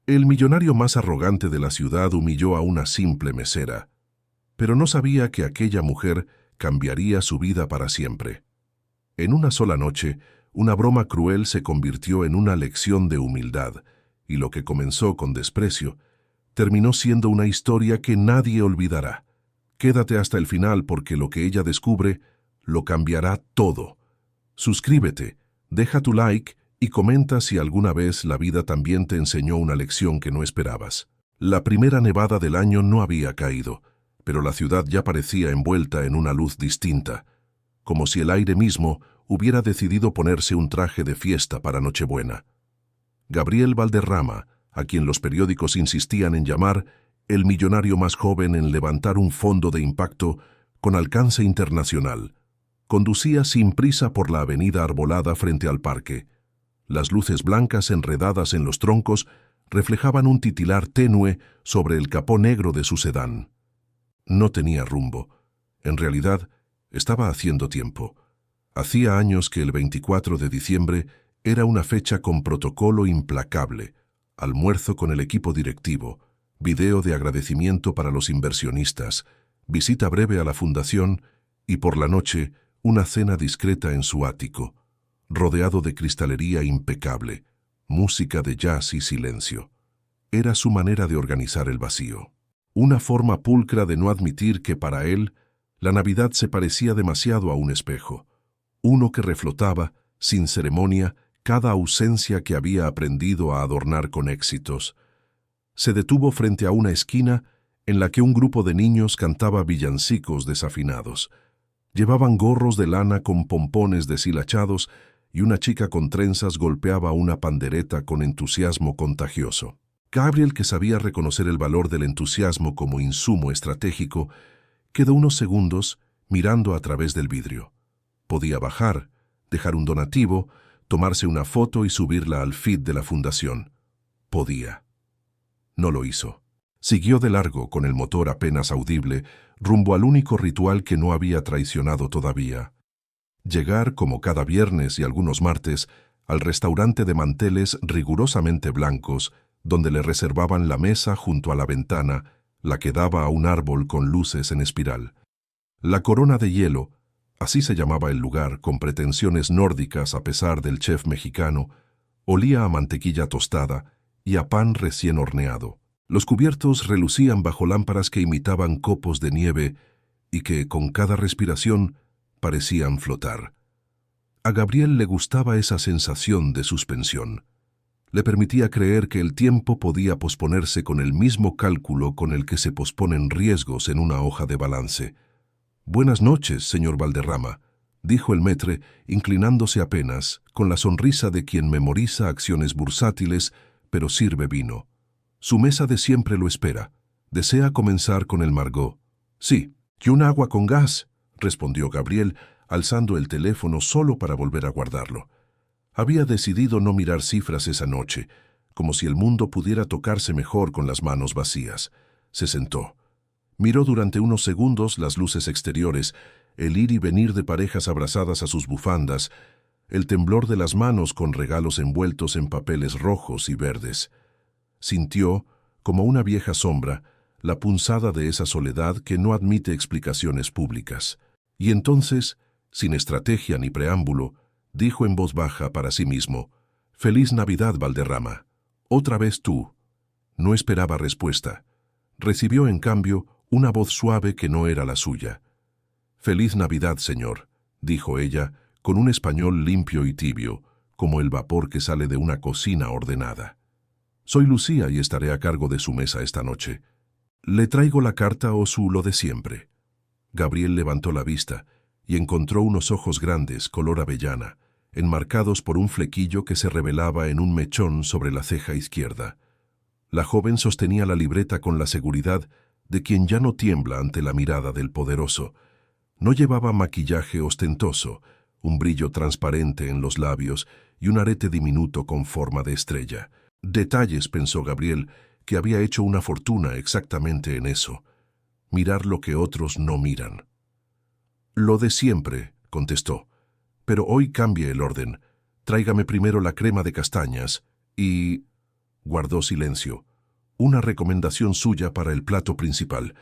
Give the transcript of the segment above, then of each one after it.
El millonario más arrogante de la ciudad humilló a una simple mesera, pero no sabía que aquella mujer cambiaría su vida para siempre. En una sola noche, una broma cruel se convirtió en una lección de humildad, y lo que comenzó con desprecio, terminó siendo una historia que nadie olvidará. Quédate hasta el final porque lo que ella descubre lo cambiará todo. Suscríbete, deja tu like y comenta si alguna vez la vida también te enseñó una lección que no esperabas. La primera nevada del año no había caído, pero la ciudad ya parecía envuelta en una luz distinta, como si el aire mismo hubiera decidido ponerse un traje de fiesta para Nochebuena. Gabriel Valderrama, a quien los periódicos insistían en llamar el millonario más joven en levantar un fondo de impacto con alcance internacional, conducía sin prisa por la avenida arbolada frente al parque. Las luces blancas enredadas en los troncos reflejaban un titilar tenue sobre el capó negro de su sedán. No tenía rumbo. En realidad, estaba haciendo tiempo. Hacía años que el 24 de diciembre era una fecha con protocolo implacable: almuerzo con el equipo directivo, video de agradecimiento para los inversionistas, visita breve a la fundación y por la noche una cena discreta en su ático, rodeado de cristalería impecable, música de jazz y silencio. Era su manera de organizar el vacío. Una forma pulcra de no admitir que para él la Navidad se parecía demasiado a un espejo, uno que reflotaba, sin ceremonia, cada ausencia que había aprendido a adornar con éxitos. Se detuvo frente a una esquina en la que un grupo de niños cantaba villancicos desafinados. Llevaban gorros de lana con pompones deshilachados y una chica con trenzas golpeaba una pandereta con entusiasmo contagioso. Gabriel, que sabía reconocer el valor del entusiasmo como insumo estratégico, quedó unos segundos mirando a través del vidrio. Podía bajar, dejar un donativo, tomarse una foto y subirla al feed de la fundación. Podía. No lo hizo. Siguió de largo, con el motor apenas audible, rumbo al único ritual que no había traicionado todavía. Llegar, como cada viernes y algunos martes, al restaurante de manteles rigurosamente blancos, donde le reservaban la mesa junto a la ventana, la que daba a un árbol con luces en espiral. La Corona de Hielo, así se llamaba el lugar, con pretensiones nórdicas a pesar del chef mexicano, olía a mantequilla tostada y a pan recién horneado. Los cubiertos relucían bajo lámparas que imitaban copos de nieve y que, con cada respiración, parecían flotar. A Gabriel le gustaba esa sensación de suspensión. Le permitía creer que el tiempo podía posponerse con el mismo cálculo con el que se posponen riesgos en una hoja de balance. «Buenas noches, señor Valderrama», dijo el maître, inclinándose apenas, con la sonrisa de quien memoriza acciones bursátiles, pero sirve vino. «Su mesa de siempre lo espera. ¿Desea comenzar con el Margot?» «Sí, y un agua con gas», respondió Gabriel, alzando el teléfono solo para volver a guardarlo. Había decidido no mirar cifras esa noche, como si el mundo pudiera tocarse mejor con las manos vacías. Se sentó. Miró durante unos segundos las luces exteriores, el ir y venir de parejas abrazadas a sus bufandas, el temblor de las manos con regalos envueltos en papeles rojos y verdes. Sintió, como una vieja sombra, la punzada de esa soledad que no admite explicaciones públicas. Y entonces, sin estrategia ni preámbulo, dijo en voz baja para sí mismo: «Feliz Navidad, Valderrama. Otra vez tú». No esperaba respuesta. Recibió, en cambio, una voz suave que no era la suya. «Feliz Navidad, señor», dijo ella, con un español limpio y tibio, como el vapor que sale de una cocina ordenada. «Soy Lucía y estaré a cargo de su mesa esta noche. ¿Le traigo la carta o lo de siempre?» Gabriel levantó la vista y encontró unos ojos grandes, color avellana, enmarcados por un flequillo que se revelaba en un mechón sobre la ceja izquierda. La joven sostenía la libreta con la seguridad de quien ya no tiembla ante la mirada del poderoso. No llevaba maquillaje ostentoso, un brillo transparente en los labios y un arete diminuto con forma de estrella. Detalles, pensó Gabriel, que había hecho una fortuna exactamente en eso: mirar lo que otros no miran. «Lo de siempre», contestó, «pero hoy cambie el orden. Tráigame primero la crema de castañas y...» Guardó silencio. Una recomendación suya para el plato principal.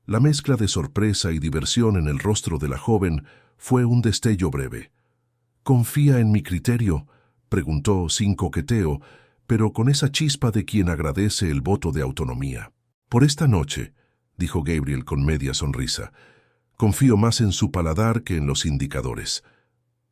La mezcla de sorpresa y diversión en el rostro de la joven fue un destello breve. «¿Confía en mi criterio?», preguntó sin coqueteo, pero con esa chispa de quien agradece el voto de autonomía. «Por esta noche», dijo Gabriel con media sonrisa, «confío más en su paladar que en los indicadores».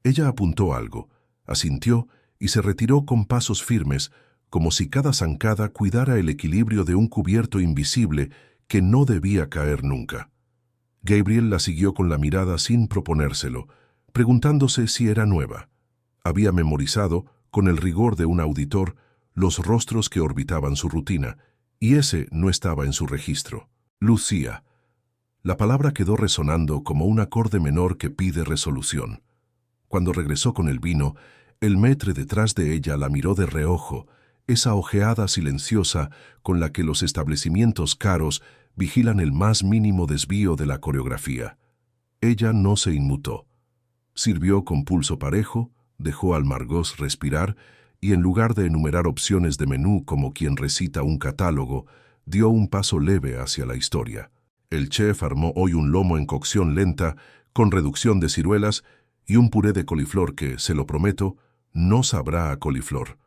Ella apuntó algo, asintió y se retiró con pasos firmes, como si cada zancada cuidara el equilibrio de un cubierto invisible que no debía caer nunca. Gabriel la siguió con la mirada sin proponérselo, preguntándose si era nueva. Había memorizado, con el rigor de un auditor, los rostros que orbitaban su rutina, y ese no estaba en su registro. Lucía. La palabra quedó resonando como un acorde menor que pide resolución. Cuando regresó con el vino, el maître detrás de ella la miró de reojo, esa ojeada silenciosa con la que los establecimientos caros vigilan el más mínimo desvío de la coreografía. Ella no se inmutó. Sirvió con pulso parejo, dejó al Margaux respirar y en lugar de enumerar opciones de menú como quien recita un catálogo, dio un paso leve hacia la historia. El chef armó hoy un lomo en cocción lenta, con reducción de ciruelas y un puré de coliflor que, se lo prometo, no sabrá a coliflor.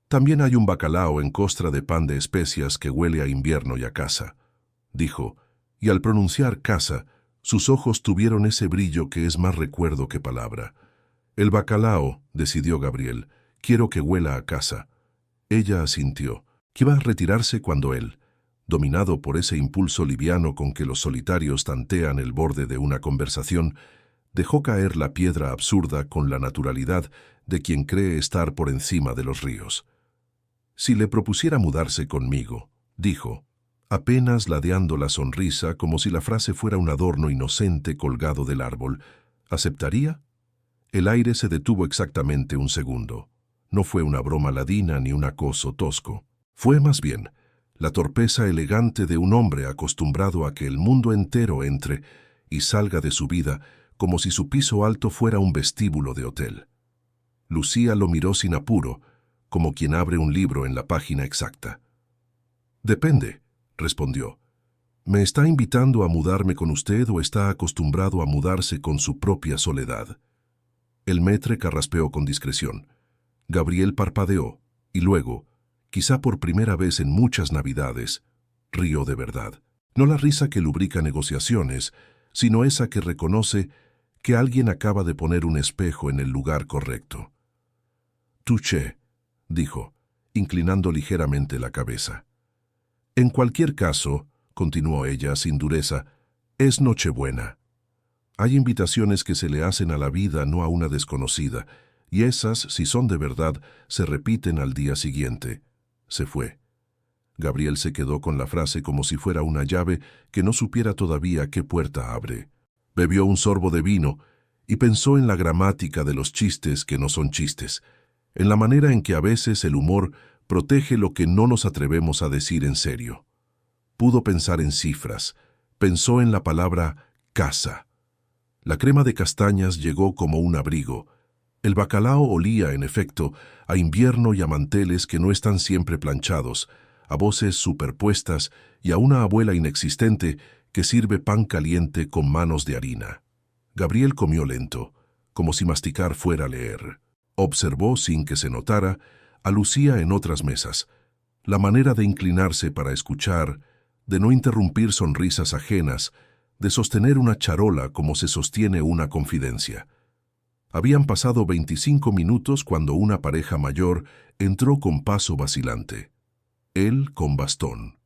También hay un bacalao en costra de pan de especias que huele a invierno y a casa, dijo, y al pronunciar casa, sus ojos tuvieron ese brillo que es más recuerdo que palabra. El bacalao, decidió Gabriel, quiero que huela a casa. Ella asintió, que iba a retirarse cuando él, dominado por ese impulso liviano con que los solitarios tantean el borde de una conversación, dejó caer la piedra absurda con la naturalidad de quien cree estar por encima de los ríos. Si le propusiera mudarse conmigo, dijo, apenas ladeando la sonrisa como si la frase fuera un adorno inocente colgado del árbol, ¿aceptaría? El aire se detuvo exactamente un segundo. No fue una broma ladina ni un acoso tosco. Fue más bien la torpeza elegante de un hombre acostumbrado a que el mundo entero entre y salga de su vida como si su piso alto fuera un vestíbulo de hotel. Lucía lo miró sin apuro, como quien abre un libro en la página exacta. «Depende», respondió. «¿Me está invitando a mudarme con usted o está acostumbrado a mudarse con su propia soledad?» El maître carraspeó con discreción. Gabriel parpadeó, y luego, quizá por primera vez en muchas navidades, rió de verdad. No la risa que lubrica negociaciones, sino esa que reconoce que alguien acaba de poner un espejo en el lugar correcto. «Touché», dijo, inclinando ligeramente la cabeza. «En cualquier caso», continuó ella sin dureza, «es Nochebuena. Hay invitaciones que se le hacen a la vida, no a una desconocida, y esas, si son de verdad, se repiten al día siguiente». Se fue. Gabriel se quedó con la frase como si fuera una llave que no supiera todavía qué puerta abre. Bebió un sorbo de vino y pensó en la gramática de los chistes que no son chistes, en la manera en que a veces el humor protege lo que no nos atrevemos a decir en serio. Pudo pensar en cifras, pensó en la palabra casa. La crema de castañas llegó como un abrigo. El bacalao olía, en efecto, a invierno y a manteles que no están siempre planchados, a voces superpuestas y a una abuela inexistente que sirve pan caliente con manos de harina. Gabriel comió lento, como si masticar fuera leer. Observó, sin que se notara, a Lucía en otras mesas, la manera de inclinarse para escuchar, de no interrumpir sonrisas ajenas, de sostener una charola como se sostiene una confidencia. Habían pasado 25 minutos cuando una pareja mayor entró con paso vacilante. Él con bastón.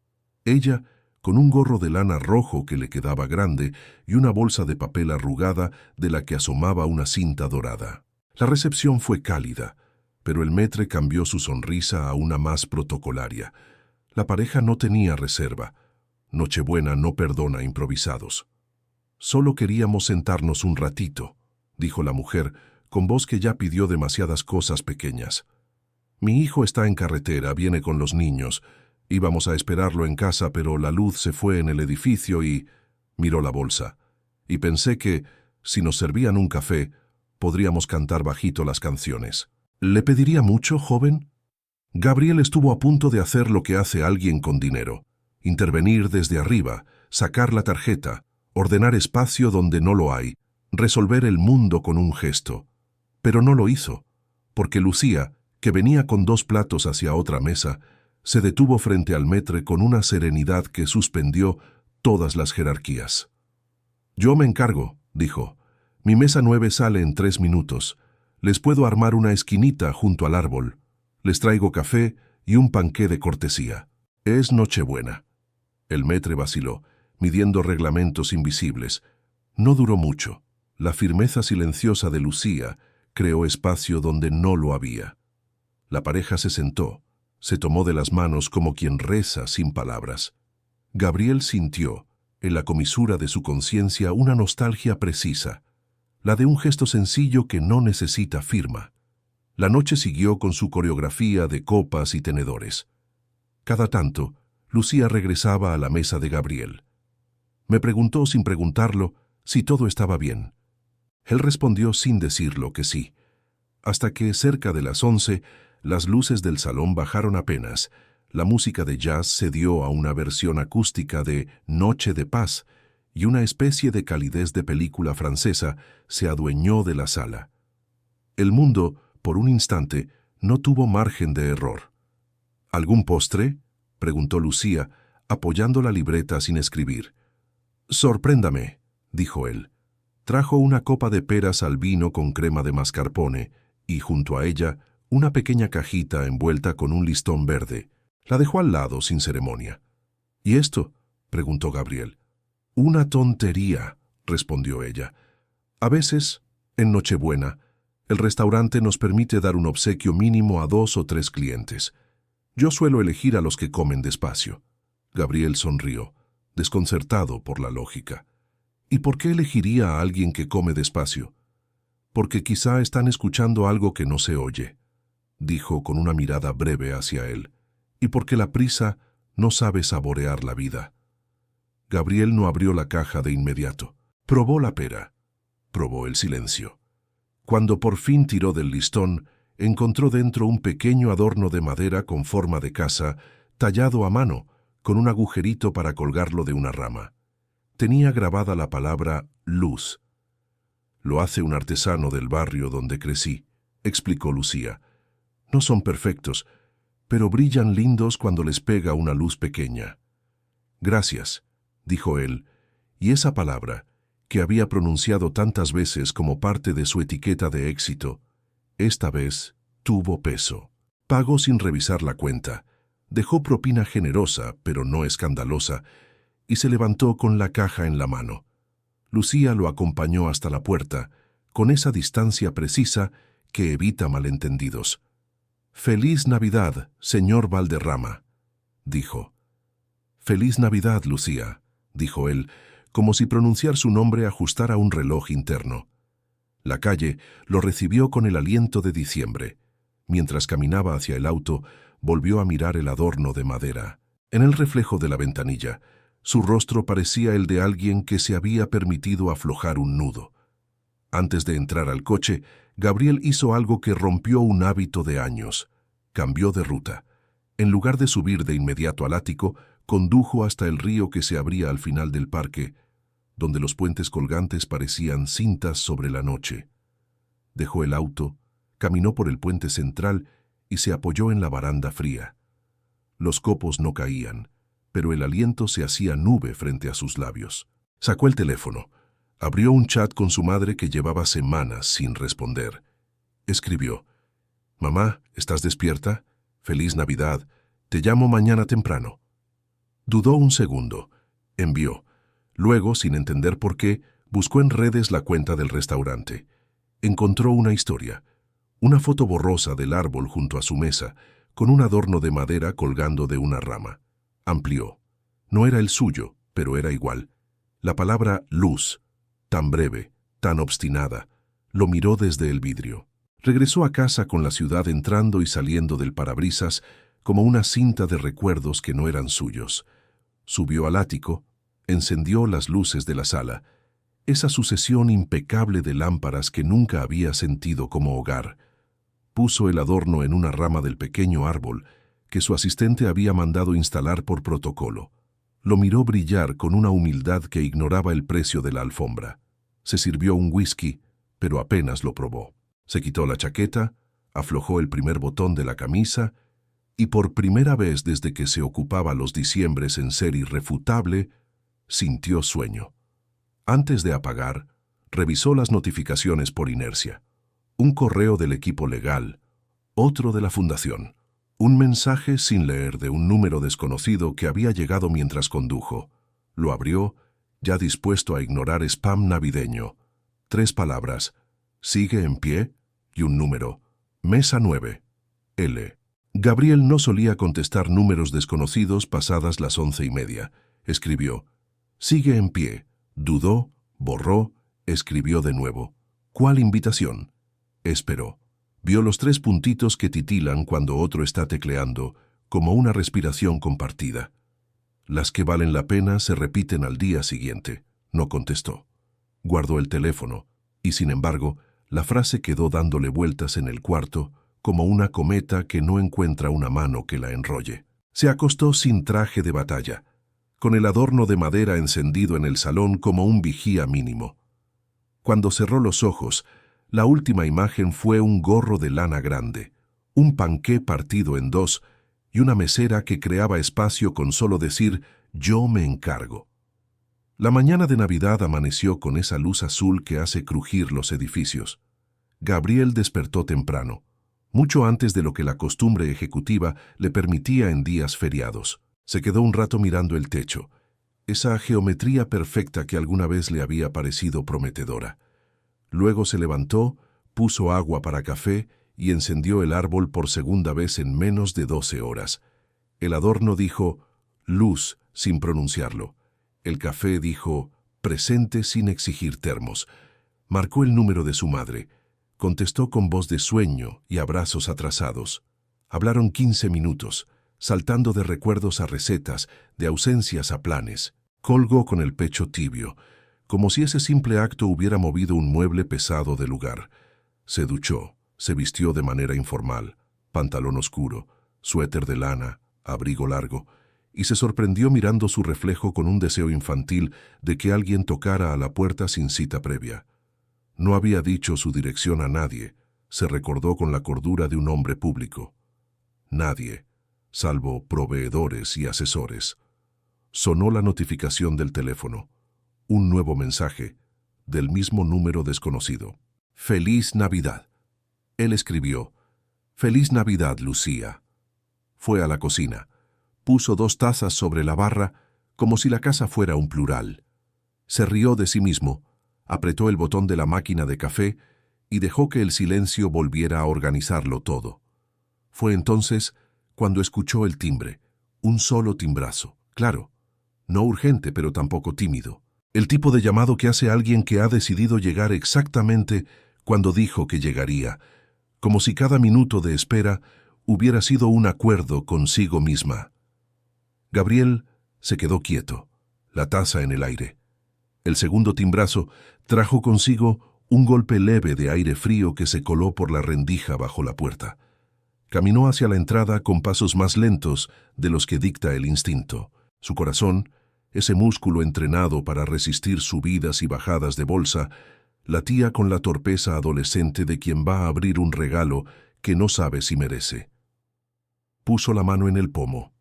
Ella con un gorro de lana rojo que le quedaba grande y una bolsa de papel arrugada de la que asomaba una cinta dorada. La recepción fue cálida, pero el maître cambió su sonrisa a una más protocolaria. La pareja no tenía reserva. Nochebuena no perdona improvisados. «Solo queríamos sentarnos un ratito», dijo la mujer, con voz que ya pidió demasiadas cosas pequeñas. «Mi hijo está en carretera, viene con los niños. Íbamos a esperarlo en casa, pero la luz se fue en el edificio y...» Miró la bolsa. «Y pensé que, si nos servían un café, podríamos cantar bajito las canciones». «¿Le pediría mucho, joven?». Gabriel estuvo a punto de hacer lo que hace alguien con dinero: intervenir desde arriba, sacar la tarjeta, ordenar espacio donde no lo hay, resolver el mundo con un gesto. Pero no lo hizo, porque Lucía, que venía con 2 platos hacia otra mesa, se detuvo frente al maître con una serenidad que suspendió todas las jerarquías. «Yo me encargo», dijo. «Mi mesa 9 sale en 3 minutos. Les puedo armar una esquinita junto al árbol. Les traigo café y un panqué de cortesía. Es Nochebuena». El maître vaciló, midiendo reglamentos invisibles. No duró mucho. La firmeza silenciosa de Lucía creó espacio donde no lo había. La pareja se sentó, se tomó de las manos como quien reza sin palabras. Gabriel sintió, en la comisura de su conciencia, una nostalgia precisa, la de un gesto sencillo que no necesita firma. La noche siguió con su coreografía de copas y tenedores. Cada tanto, Lucía regresaba a la mesa de Gabriel. Me preguntó sin preguntarlo si todo estaba bien. Él respondió sin decirlo que sí, hasta que cerca de las 11 las luces del salón bajaron apenas. La música de jazz cedió a una versión acústica de Noche de Paz y una especie de calidez de película francesa se adueñó de la sala. El mundo, por un instante, no tuvo margen de error. «¿Algún postre?», preguntó Lucía, apoyando la libreta sin escribir. «Sorpréndame», dijo él. Trajo una copa de peras al vino con crema de mascarpone y, junto a ella, una pequeña cajita envuelta con un listón verde. La dejó al lado sin ceremonia. «¿Y esto?», preguntó Gabriel. «Una tontería», respondió ella. «A veces, en Nochebuena, el restaurante nos permite dar un obsequio mínimo a 2 o 3 clientes. Yo suelo elegir a los que comen despacio». Gabriel sonrió, desconcertado por la lógica. «¿Y por qué elegiría a alguien que come despacio?». «Porque quizá están escuchando algo que no se oye», dijo con una mirada breve hacia él. «Y porque la prisa no sabe saborear la vida». Gabriel no abrió la caja de inmediato. Probó la pera. Probó el silencio. Cuando por fin tiró del listón, encontró dentro un pequeño adorno de madera con forma de casa, tallado a mano, con un agujerito para colgarlo de una rama. Tenía grabada la palabra «luz». «Lo hace un artesano del barrio donde crecí», explicó Lucía. «No son perfectos, pero brillan lindos cuando les pega una luz pequeña». «Gracias», dijo él, y esa palabra, que había pronunciado tantas veces como parte de su etiqueta de éxito, esta vez tuvo peso. Pagó sin revisar la cuenta, dejó propina generosa, pero no escandalosa, y se levantó con la caja en la mano. Lucía lo acompañó hasta la puerta, con esa distancia precisa que evita malentendidos. «Feliz Navidad, señor Valderrama», dijo. «Feliz Navidad, Lucía», dijo él, como si pronunciar su nombre ajustara un reloj interno. La calle lo recibió con el aliento de diciembre. Mientras caminaba hacia el auto, volvió a mirar el adorno de madera. En el reflejo de la ventanilla, su rostro parecía el de alguien que se había permitido aflojar un nudo. Antes de entrar al coche, Gabriel hizo algo que rompió un hábito de años. Cambió de ruta. En lugar de subir de inmediato al ático, condujo hasta el río que se abría al final del parque, donde los puentes colgantes parecían cintas sobre la noche. Dejó el auto, caminó por el puente central y se apoyó en la baranda fría. Los copos no caían, pero el aliento se hacía nube frente a sus labios. Sacó el teléfono. Abrió un chat con su madre que llevaba semanas sin responder. Escribió: «Mamá, ¿estás despierta? Feliz Navidad. Te llamo mañana temprano». Dudó un segundo. Envió. Luego, sin entender por qué, buscó en redes la cuenta del restaurante. Encontró una historia. Una foto borrosa del árbol junto a su mesa, con un adorno de madera colgando de una rama. Amplió. No era el suyo, pero era igual. La palabra luz, tan breve, tan obstinada, lo miró desde el vidrio. Regresó a casa con la ciudad entrando y saliendo del parabrisas como una cinta de recuerdos que no eran suyos. Subió al ático, encendió las luces de la sala, esa sucesión impecable de lámparas que nunca había sentido como hogar. Puso el adorno en una rama del pequeño árbol que su asistente había mandado instalar por protocolo. Lo miró brillar con una humildad que ignoraba el precio de la alfombra. Se sirvió un whisky, pero apenas lo probó. Se quitó la chaqueta, aflojó el primer botón de la camisa y por primera vez desde que se ocupaba los diciembres en ser irrefutable, sintió sueño. Antes de apagar, revisó las notificaciones por inercia. Un correo del equipo legal, otro de la fundación. Un mensaje sin leer de un número desconocido que había llegado mientras condujo. Lo abrió, ya dispuesto a ignorar spam navideño. 3 palabras, sigue en pie, y un número, mesa 9, L. Gabriel no solía contestar números desconocidos pasadas las 11:30. Escribió, sigue en pie, dudó, borró, escribió de nuevo. ¿Cuál invitación? Esperó. Vio los 3 puntitos que titilan cuando otro está tecleando, como una respiración compartida. Las que valen la pena se repiten al día siguiente. No contestó. Guardó el teléfono, y sin embargo, la frase quedó dándole vueltas en el cuarto, como una cometa que no encuentra una mano que la enrolle. Se acostó sin traje de batalla, con el adorno de madera encendido en el salón como un vigía mínimo. Cuando cerró los ojos, la última imagen fue un gorro de lana grande, un panqué partido en 2 y una mesera que creaba espacio con solo decir «yo me encargo». La mañana de Navidad amaneció con esa luz azul que hace crujir los edificios. Gabriel despertó temprano, mucho antes de lo que la costumbre ejecutiva le permitía en días feriados. Se quedó un rato mirando el techo, esa geometría perfecta que alguna vez le había parecido prometedora. Luego se levantó, puso agua para café y encendió el árbol por segunda vez en menos de 12 horas. El adorno dijo «luz» sin pronunciarlo. El café dijo «presente» sin exigir termos. Marcó el número de su madre. Contestó con voz de sueño y abrazos atrasados. Hablaron 15 minutos, saltando de recuerdos a recetas, de ausencias a planes. Colgó con el pecho tibio, como si ese simple acto hubiera movido un mueble pesado de lugar. Se duchó, se vistió de manera informal, pantalón oscuro, suéter de lana, abrigo largo, y se sorprendió mirando su reflejo con un deseo infantil de que alguien tocara a la puerta sin cita previa. No había dicho su dirección a nadie, se recordó con la cordura de un hombre público. Nadie, salvo proveedores y asesores. Sonó la notificación del teléfono. Un nuevo mensaje, del mismo número desconocido. «Feliz Navidad». Él escribió, «Feliz Navidad, Lucía». Fue a la cocina. Puso 2 tazas sobre la barra, como si la casa fuera un plural. Se rió de sí mismo, apretó el botón de la máquina de café y dejó que el silencio volviera a organizarlo todo. Fue entonces cuando escuchó el timbre, un solo timbrazo, claro, no urgente pero tampoco tímido. El tipo de llamado que hace alguien que ha decidido llegar exactamente cuando dijo que llegaría, como si cada minuto de espera hubiera sido un acuerdo consigo misma. Gabriel se quedó quieto, la taza en el aire. El segundo timbrazo trajo consigo un golpe leve de aire frío que se coló por la rendija bajo la puerta. Caminó hacia la entrada con pasos más lentos de los que dicta el instinto. Su corazón, ese músculo entrenado para resistir subidas y bajadas de bolsa, latía con la torpeza adolescente de quien va a abrir un regalo que no sabe si merece. Puso la mano en el pomo.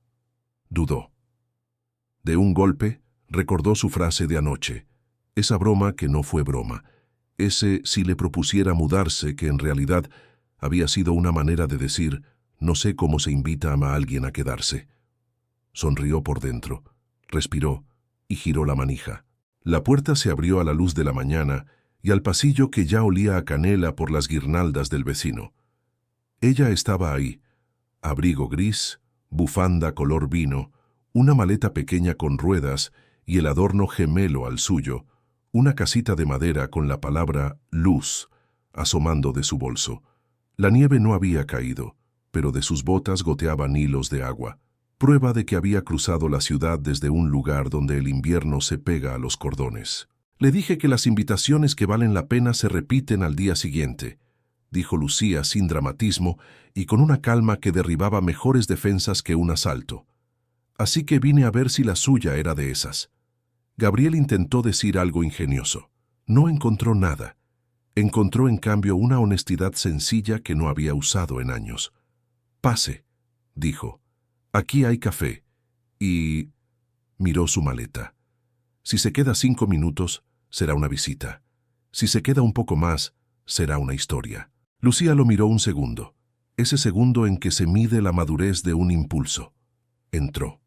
Dudó. De un golpe, recordó su frase de anoche, esa broma que no fue broma, ese si le propusiera mudarse que en realidad había sido una manera de decir no sé cómo se invita a alguien a quedarse. Sonrió por dentro, respiró y giró la manija. La puerta se abrió a la luz de la mañana y al pasillo que ya olía a canela por las guirnaldas del vecino. Ella estaba ahí, abrigo gris, bufanda color vino, una maleta pequeña con ruedas y el adorno gemelo al suyo, una casita de madera con la palabra «luz» asomando de su bolso. La nieve no había caído, pero de sus botas goteaban hilos de agua, prueba de que había cruzado la ciudad desde un lugar donde el invierno se pega a los cordones. Le dije que las invitaciones que valen la pena se repiten al día siguiente. dijo Lucía sin dramatismo y con una calma que derribaba mejores defensas que un asalto. Así que vine a ver si la suya era de esas. Gabriel intentó decir algo ingenioso. No encontró nada. Encontró, en cambio, una honestidad sencilla que no había usado en años. «Pase», dijo. «Aquí hay café». Y miró su maleta. Si se queda 5 minutos, será una visita. Si se queda un poco más, será una historia. Lucía lo miró un segundo. Ese segundo en que se mide la madurez de un impulso. Entró.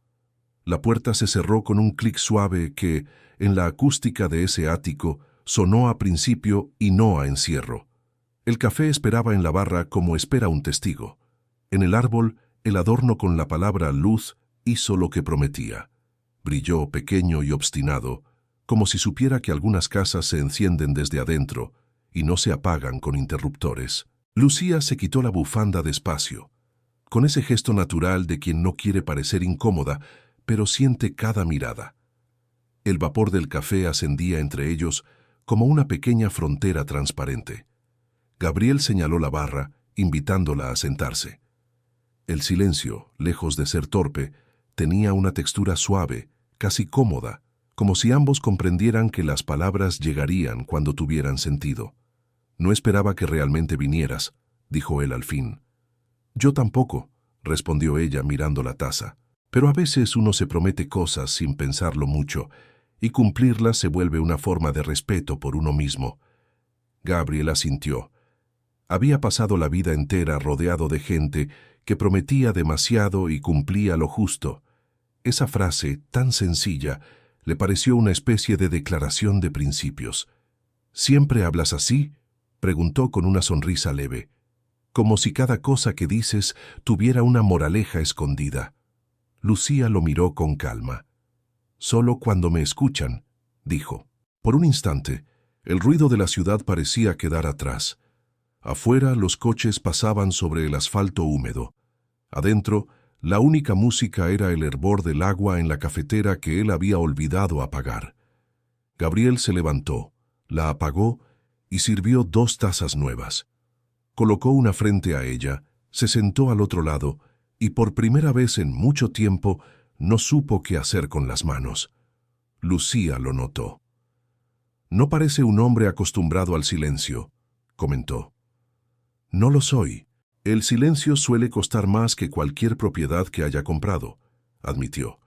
La puerta se cerró con un clic suave que, en la acústica de ese ático, sonó a principio y no a encierro. El café esperaba en la barra como espera un testigo. En el árbol, el adorno con la palabra luz hizo lo que prometía. Brilló pequeño y obstinado, como si supiera que algunas casas se encienden desde adentro y no se apagan con interruptores. Lucía se quitó la bufanda despacio, con ese gesto natural de quien no quiere parecer incómoda, pero siente cada mirada. El vapor del café ascendía entre ellos como una pequeña frontera transparente. Gabriel señaló la barra, invitándola a sentarse. El silencio, lejos de ser torpe, tenía una textura suave, casi cómoda, como si ambos comprendieran que las palabras llegarían cuando tuvieran sentido. «No esperaba que realmente vinieras», dijo él al fin. «Yo tampoco», respondió ella mirando la taza. «Pero a veces uno se promete cosas sin pensarlo mucho, y cumplirlas se vuelve una forma de respeto por uno mismo». Gabriel asintió. Había pasado la vida entera rodeado de gente que prometía demasiado y cumplía lo justo. Esa frase, tan sencilla, le pareció una especie de declaración de principios. «¿Siempre hablas así?», preguntó con una sonrisa leve, como si cada cosa que dices tuviera una moraleja escondida. Lucía lo miró con calma. «Solo cuando me escuchan», dijo. Por un instante, el ruido de la ciudad parecía quedar atrás. Afuera, los coches pasaban sobre el asfalto húmedo. Adentro, la única música era el hervor del agua en la cafetera que él había olvidado apagar. Gabriel se levantó, la apagó y sirvió 2 tazas nuevas. Colocó una frente a ella, se sentó al otro lado y por primera vez en mucho tiempo no supo qué hacer con las manos. Lucía lo notó. «No parece un hombre acostumbrado al silencio», comentó. «No lo soy. El silencio suele costar más que cualquier propiedad que haya comprado», admitió.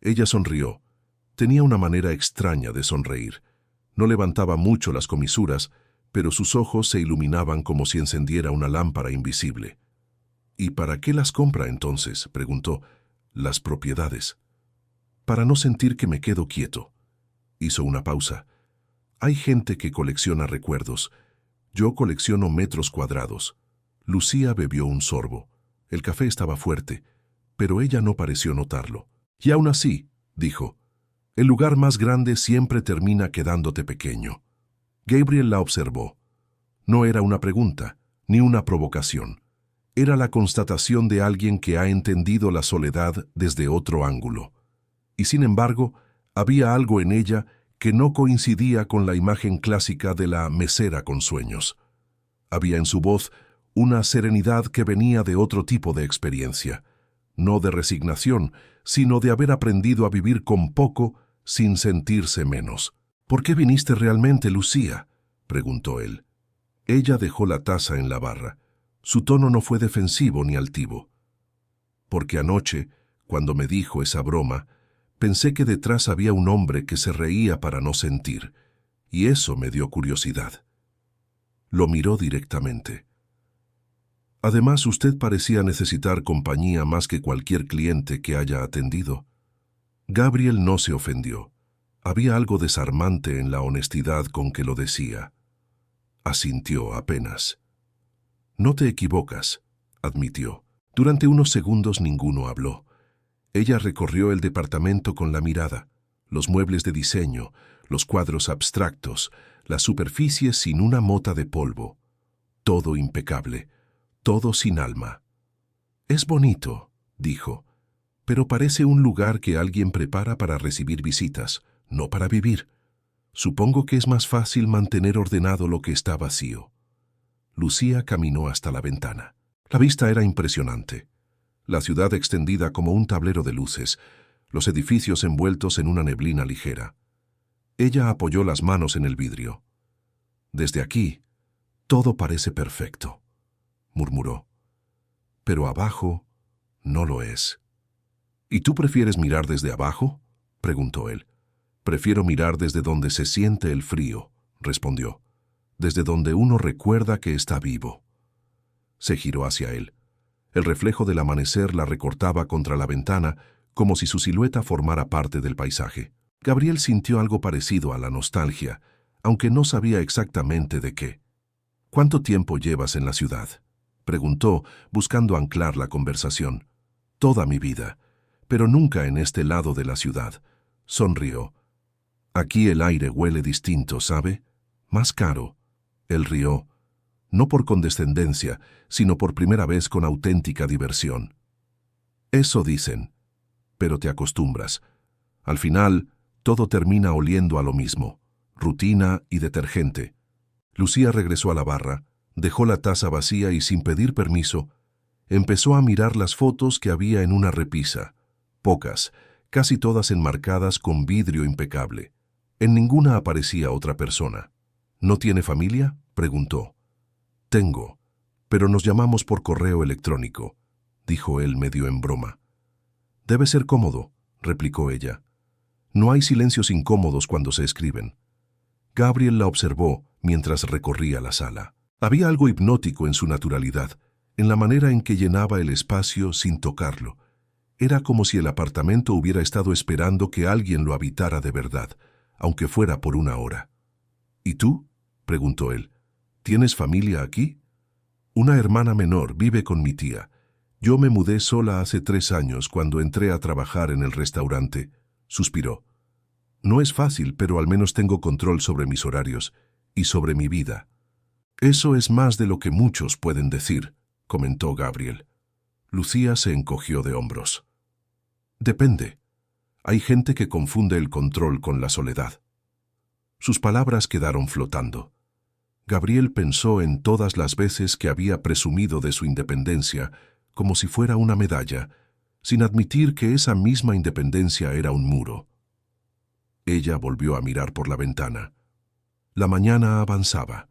Ella sonrió. Tenía una manera extraña de sonreír. No levantaba mucho las comisuras, pero sus ojos se iluminaban como si encendiera una lámpara invisible. «¿Y para qué las compra entonces?», preguntó. «Las propiedades». «Para no sentir que me quedo quieto». Hizo una pausa. «Hay gente que colecciona recuerdos. Yo colecciono metros cuadrados». Lucía bebió un sorbo. El café estaba fuerte, pero ella no pareció notarlo. «Y aún así», dijo, «el lugar más grande siempre termina quedándote pequeño». Gabriel la observó. No era una pregunta, ni una provocación. Era la constatación de alguien que ha entendido la soledad desde otro ángulo. Y sin embargo, había algo en ella que no coincidía con la imagen clásica de la mesera con sueños. Había en su voz una serenidad que venía de otro tipo de experiencia, no de resignación, sino de haber aprendido a vivir con poco sin sentirse menos. «¿Por qué viniste realmente, Lucía?», preguntó él. Ella dejó la taza en la barra. Su tono no fue defensivo ni altivo. «Porque anoche, cuando me dijo esa broma, pensé que detrás había un hombre que se reía para no sentir, y eso me dio curiosidad». Lo miró directamente. «Además, usted parecía necesitar compañía más que cualquier cliente que haya atendido». Gabriel no se ofendió. Había algo desarmante en la honestidad con que lo decía. Asintió apenas. «No te equivocas», admitió. Durante unos segundos ninguno habló. Ella recorrió el departamento con la mirada, los muebles de diseño, los cuadros abstractos, las superficies sin una mota de polvo. Todo impecable, todo sin alma. «Es bonito», dijo, «pero parece un lugar que alguien prepara para recibir visitas, no para vivir. Supongo que es más fácil mantener ordenado lo que está vacío». Lucía caminó hasta la ventana. La vista era impresionante. La ciudad extendida como un tablero de luces, los edificios envueltos en una neblina ligera. Ella apoyó las manos en el vidrio. «Desde aquí, todo parece perfecto», murmuró. «Pero abajo no lo es». «¿Y tú prefieres mirar desde abajo?», preguntó él. «Prefiero mirar desde donde se siente el frío», respondió. «Desde donde uno recuerda que está vivo». Se giró hacia él. El reflejo del amanecer la recortaba contra la ventana como si su silueta formara parte del paisaje. Gabriel sintió algo parecido a la nostalgia, aunque no sabía exactamente de qué. «¿Cuánto tiempo llevas en la ciudad?», preguntó, buscando anclar la conversación. «Toda mi vida, pero nunca en este lado de la ciudad», sonrió. «Aquí el aire huele distinto, ¿sabe? Más caro». Él rió, no por condescendencia, sino por primera vez con auténtica diversión. «Eso dicen, pero te acostumbras. Al final, todo termina oliendo a lo mismo, rutina y detergente». Lucía regresó a la barra, dejó la taza vacía y sin pedir permiso, empezó a mirar las fotos que había en una repisa, pocas, casi todas enmarcadas con vidrio impecable. En ninguna aparecía otra persona. «¿No tiene familia?», preguntó. «Tengo, pero nos llamamos por correo electrónico», dijo él medio en broma. «Debe ser cómodo», replicó ella. «No hay silencios incómodos cuando se escriben». Gabriel la observó mientras recorría la sala. Había algo hipnótico en su naturalidad, en la manera en que llenaba el espacio sin tocarlo. Era como si el apartamento hubiera estado esperando que alguien lo habitara de verdad, aunque fuera por una hora. «¿Y tú?», preguntó él. «¿Tienes familia aquí?». «Una hermana menor vive con mi tía. Yo me mudé sola hace 3 años cuando entré a trabajar en el restaurante», suspiró. «No es fácil, pero al menos tengo control sobre mis horarios y sobre mi vida». «Eso es más de lo que muchos pueden decir», comentó Gabriel. Lucía se encogió de hombros. «Depende. Hay gente que confunde el control con la soledad». Sus palabras quedaron flotando. Gabriel pensó en todas las veces que había presumido de su independencia, como si fuera una medalla, sin admitir que esa misma independencia era un muro. Ella volvió a mirar por la ventana. La mañana avanzaba.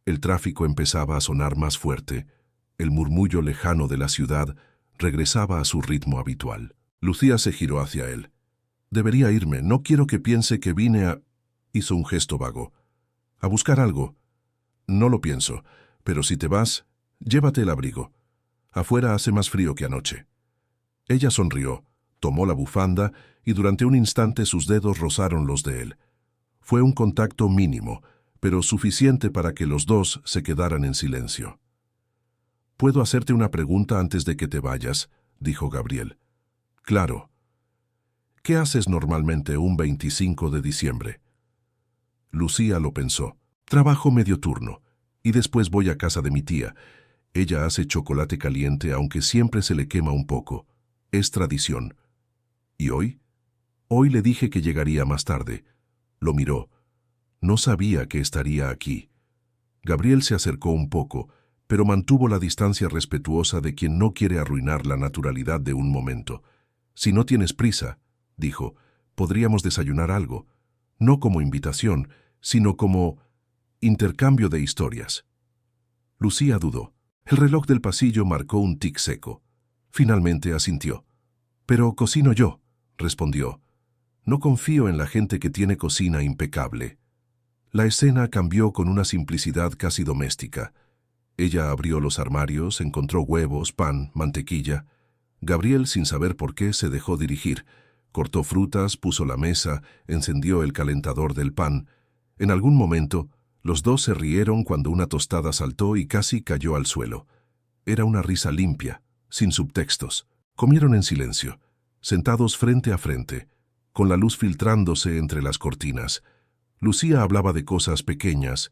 El tráfico empezaba a sonar más fuerte. El murmullo lejano de la ciudad regresaba a su ritmo habitual. Lucía se giró hacia él. «Debería irme. No quiero que piense que vine a...». Hizo un gesto vago. «¿A buscar algo?». «No lo pienso, pero si te vas, llévate el abrigo. Afuera hace más frío que anoche». Ella sonrió, tomó la bufanda y durante un instante sus dedos rozaron los de él. Fue un contacto mínimo, pero suficiente para que los dos se quedaran en silencio. «¿Puedo hacerte una pregunta antes de que te vayas?», dijo Gabriel. «Claro». «¿Qué haces normalmente un 25 de diciembre?» Lucía lo pensó. «Trabajo medio turno, y después voy a casa de mi tía. Ella hace chocolate caliente, aunque siempre se le quema un poco. Es tradición». «¿Y hoy?». «Hoy le dije que llegaría más tarde». Lo miró. No sabía que estaría aquí. Gabriel se acercó un poco, pero mantuvo la distancia respetuosa de quien no quiere arruinar la naturalidad de un momento. «Si no tienes prisa», dijo, «podríamos desayunar algo. No como invitación, sino como intercambio de historias». Lucía dudó. El reloj del pasillo marcó un tic seco. Finalmente asintió. «Pero cocino yo», respondió. «No confío en la gente que tiene cocina impecable». La escena cambió con una simplicidad casi doméstica. Ella abrió los armarios, encontró huevos, pan, mantequilla. Gabriel, sin saber por qué, se dejó dirigir. Cortó frutas, puso la mesa, encendió el calentador del pan. En algún momento, los dos se rieron cuando una tostada saltó y casi cayó al suelo. Era una risa limpia, sin subtextos. Comieron en silencio, sentados frente a frente, con la luz filtrándose entre las cortinas. Lucía hablaba de cosas pequeñas,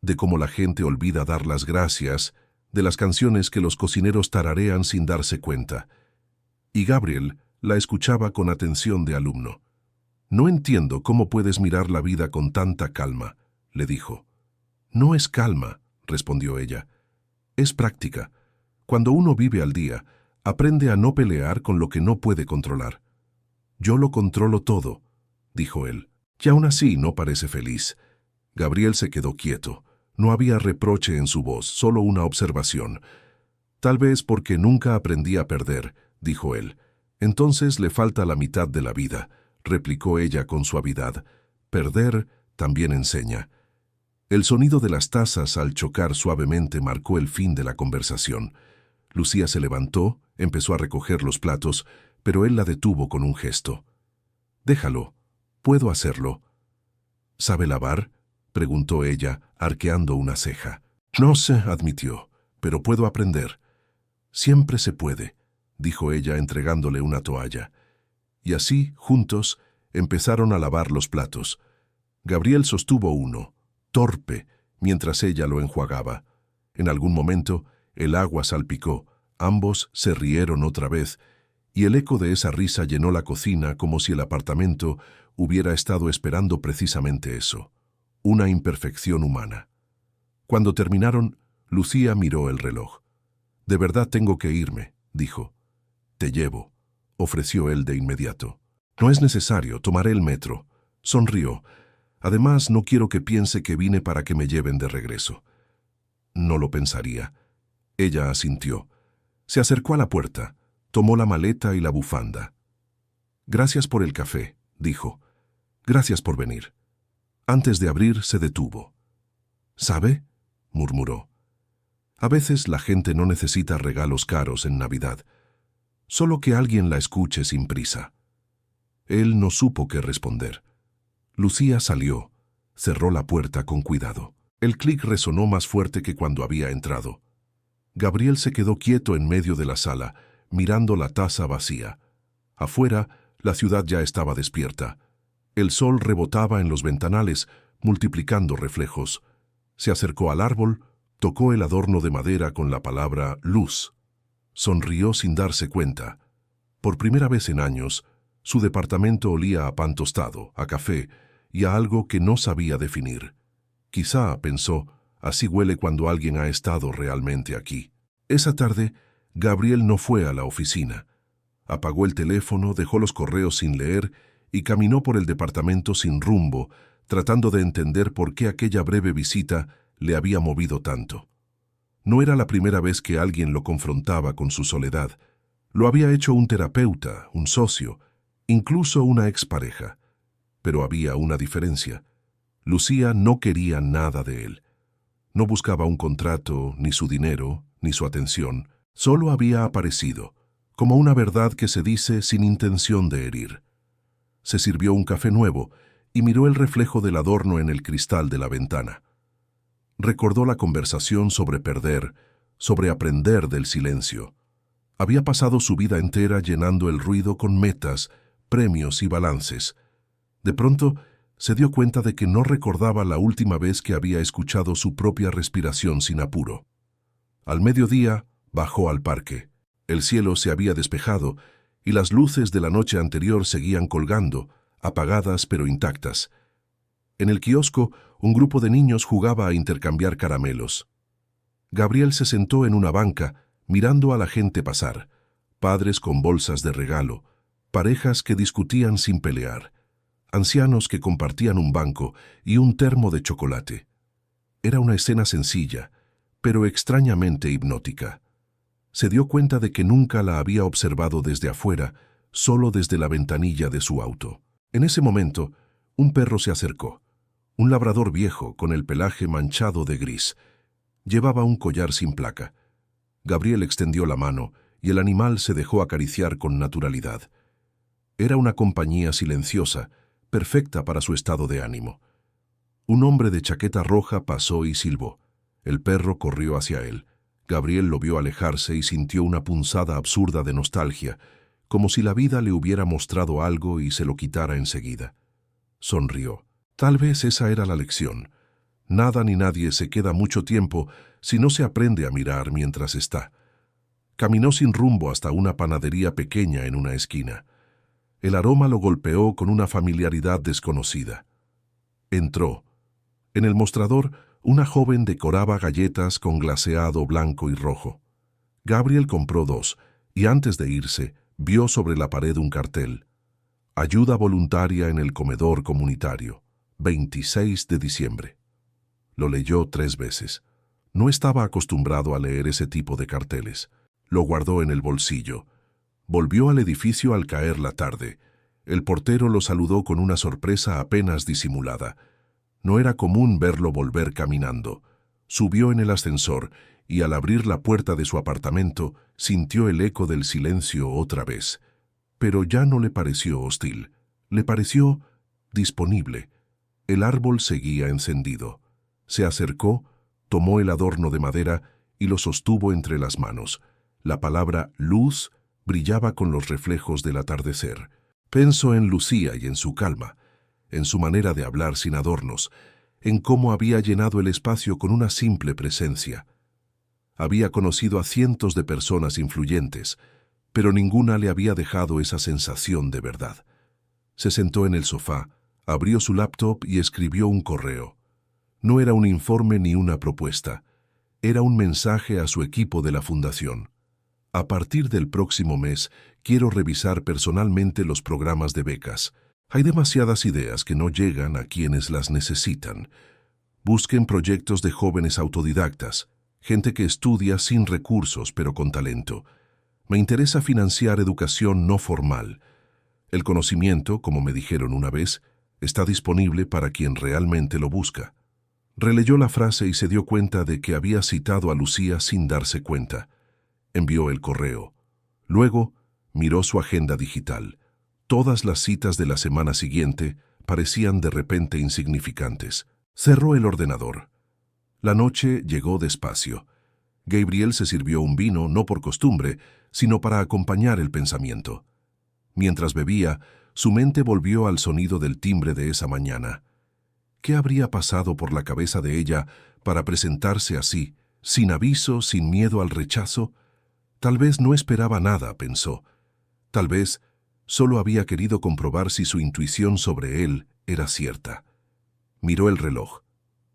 de cómo la gente olvida dar las gracias, de las canciones que los cocineros tararean sin darse cuenta. Y Gabriel la escuchaba con atención de alumno. «No entiendo cómo puedes mirar la vida con tanta calma», le dijo. «No es calma», respondió ella. Es práctica. Cuando uno vive al día, aprende a no pelear con lo que no puede controlar. Yo lo controlo todo, dijo él. Y aún así no parece feliz. Gabriel se quedó quieto. No había reproche en su voz, solo una observación. Tal vez porque nunca aprendí a perder, dijo él. Entonces le falta la mitad de la vida, replicó ella con suavidad. Perder también enseña. El sonido de las tazas al chocar suavemente marcó el fin de la conversación. Lucía se levantó, empezó a recoger los platos, pero él la detuvo con un gesto. Déjalo, puedo hacerlo. ¿Sabe lavar?, preguntó ella, arqueando una ceja. No sé, admitió, pero puedo aprender. Siempre se puede, dijo ella entregándole una toalla. Y así, juntos, empezaron a lavar los platos. Gabriel sostuvo uno, torpe, mientras ella lo enjuagaba. En algún momento, el agua salpicó, ambos se rieron otra vez, y el eco de esa risa llenó la cocina como si el apartamento hubiera estado esperando precisamente eso, una imperfección humana. Cuando terminaron, Lucía miró el reloj. «De verdad tengo que irme», dijo. «Te llevo», ofreció él de inmediato. «No es necesario, tomaré el metro», sonrió. «Además, no quiero que piense que vine para que me lleven de regreso». No lo pensaría. Ella asintió. Se acercó a la puerta, tomó la maleta y la bufanda. «Gracias por el café», dijo. «Gracias por venir». Antes de abrir, se detuvo. «¿Sabe?», murmuró. «A veces la gente no necesita regalos caros en Navidad, solo que alguien la escuche sin prisa». Él no supo qué responder. Lucía salió, cerró la puerta con cuidado. El clic resonó más fuerte que cuando había entrado. Gabriel se quedó quieto en medio de la sala, mirando la taza vacía. Afuera, la ciudad ya estaba despierta. El sol rebotaba en los ventanales, multiplicando reflejos. Se acercó al árbol, tocó el adorno de madera con la palabra luz. Sonrió sin darse cuenta. Por primera vez en años, su departamento olía a pan tostado, a café y a algo que no sabía definir. Quizá, pensó, así huele cuando alguien ha estado realmente aquí. Esa tarde, Gabriel no fue a la oficina. Apagó el teléfono, dejó los correos sin leer y caminó por el departamento sin rumbo, tratando de entender por qué aquella breve visita le había movido tanto. No era la primera vez que alguien lo confrontaba con su soledad. Lo había hecho un terapeuta, un socio, incluso una expareja. Pero había una diferencia. Lucía no quería nada de él. No buscaba un contrato, ni su dinero, ni su atención. Solo había aparecido, como una verdad que se dice sin intención de herir. Se sirvió un café nuevo y miró el reflejo del adorno en el cristal de la ventana. Recordó la conversación sobre perder, sobre aprender del silencio. Había pasado su vida entera llenando el ruido con metas, premios y balances. De pronto, se dio cuenta de que no recordaba la última vez que había escuchado su propia respiración sin apuro. Al mediodía, bajó al parque. El cielo se había despejado y las luces de la noche anterior seguían colgando, apagadas pero intactas. En el kiosco, un grupo de niños jugaba a intercambiar caramelos. Gabriel se sentó en una banca, mirando a la gente pasar, padres con bolsas de regalo, parejas que discutían sin pelear, ancianos que compartían un banco y un termo de chocolate. Era una escena sencilla, pero extrañamente hipnótica. Se dio cuenta de que nunca la había observado desde afuera, solo desde la ventanilla de su auto. En ese momento, un perro se acercó. Un labrador viejo con el pelaje manchado de gris. Llevaba un collar sin placa. Gabriel extendió la mano y el animal se dejó acariciar con naturalidad. Era una compañía silenciosa, perfecta para su estado de ánimo. Un hombre de chaqueta roja pasó y silbó. El perro corrió hacia él. Gabriel lo vio alejarse y sintió una punzada absurda de nostalgia, como si la vida le hubiera mostrado algo y se lo quitara enseguida. Sonrió. Tal vez esa era la lección. Nada ni nadie se queda mucho tiempo si no se aprende a mirar mientras está. Caminó sin rumbo hasta una panadería pequeña en una esquina. El aroma lo golpeó con una familiaridad desconocida. Entró. En el mostrador, Una joven decoraba galletas con glaseado blanco y rojo. Gabriel compró 2 y antes de irse, vio sobre la pared un cartel. Ayuda voluntaria en el comedor comunitario, 26 de diciembre. Lo leyó 3 veces. No estaba acostumbrado a leer ese tipo de carteles. Lo guardó en el bolsillo. Volvió al edificio al caer la tarde. El portero lo saludó con una sorpresa apenas disimulada. No era común verlo volver caminando. Subió en el ascensor y al abrir la puerta de su apartamento sintió el eco del silencio otra vez. Pero ya no le pareció hostil. Le pareció disponible. El árbol seguía encendido. Se acercó, tomó el adorno de madera y lo sostuvo entre las manos. La palabra luz brillaba con los reflejos del atardecer. Pensó en Lucía y en su calma, en su manera de hablar sin adornos, en cómo había llenado el espacio con una simple presencia. Había conocido a cientos de personas influyentes, pero ninguna le había dejado esa sensación de verdad. Se sentó en el sofá, abrió su laptop y escribió un correo. No era un informe ni una propuesta. Era un mensaje a su equipo de la fundación. A partir del próximo mes, quiero revisar personalmente los programas de becas. Hay demasiadas ideas que no llegan a quienes las necesitan. Busquen proyectos de jóvenes autodidactas, gente que estudia sin recursos pero con talento. Me interesa financiar educación no formal. El conocimiento, como me dijeron una vez, está disponible para quien realmente lo busca. Releyó la frase y se dio cuenta de que había citado a Lucía sin darse cuenta. Envió el correo. Luego, miró su agenda digital. Todas las citas de la semana siguiente parecían de repente insignificantes. Cerró el ordenador. La noche llegó despacio. Gabriel se sirvió un vino no por costumbre, sino para acompañar el pensamiento. Mientras bebía, su mente volvió al sonido del timbre de esa mañana. ¿Qué habría pasado por la cabeza de ella para presentarse así, sin aviso, sin miedo al rechazo? Tal vez no esperaba nada, pensó. Tal vez solo había querido comprobar si su intuición sobre él era cierta. Miró el reloj.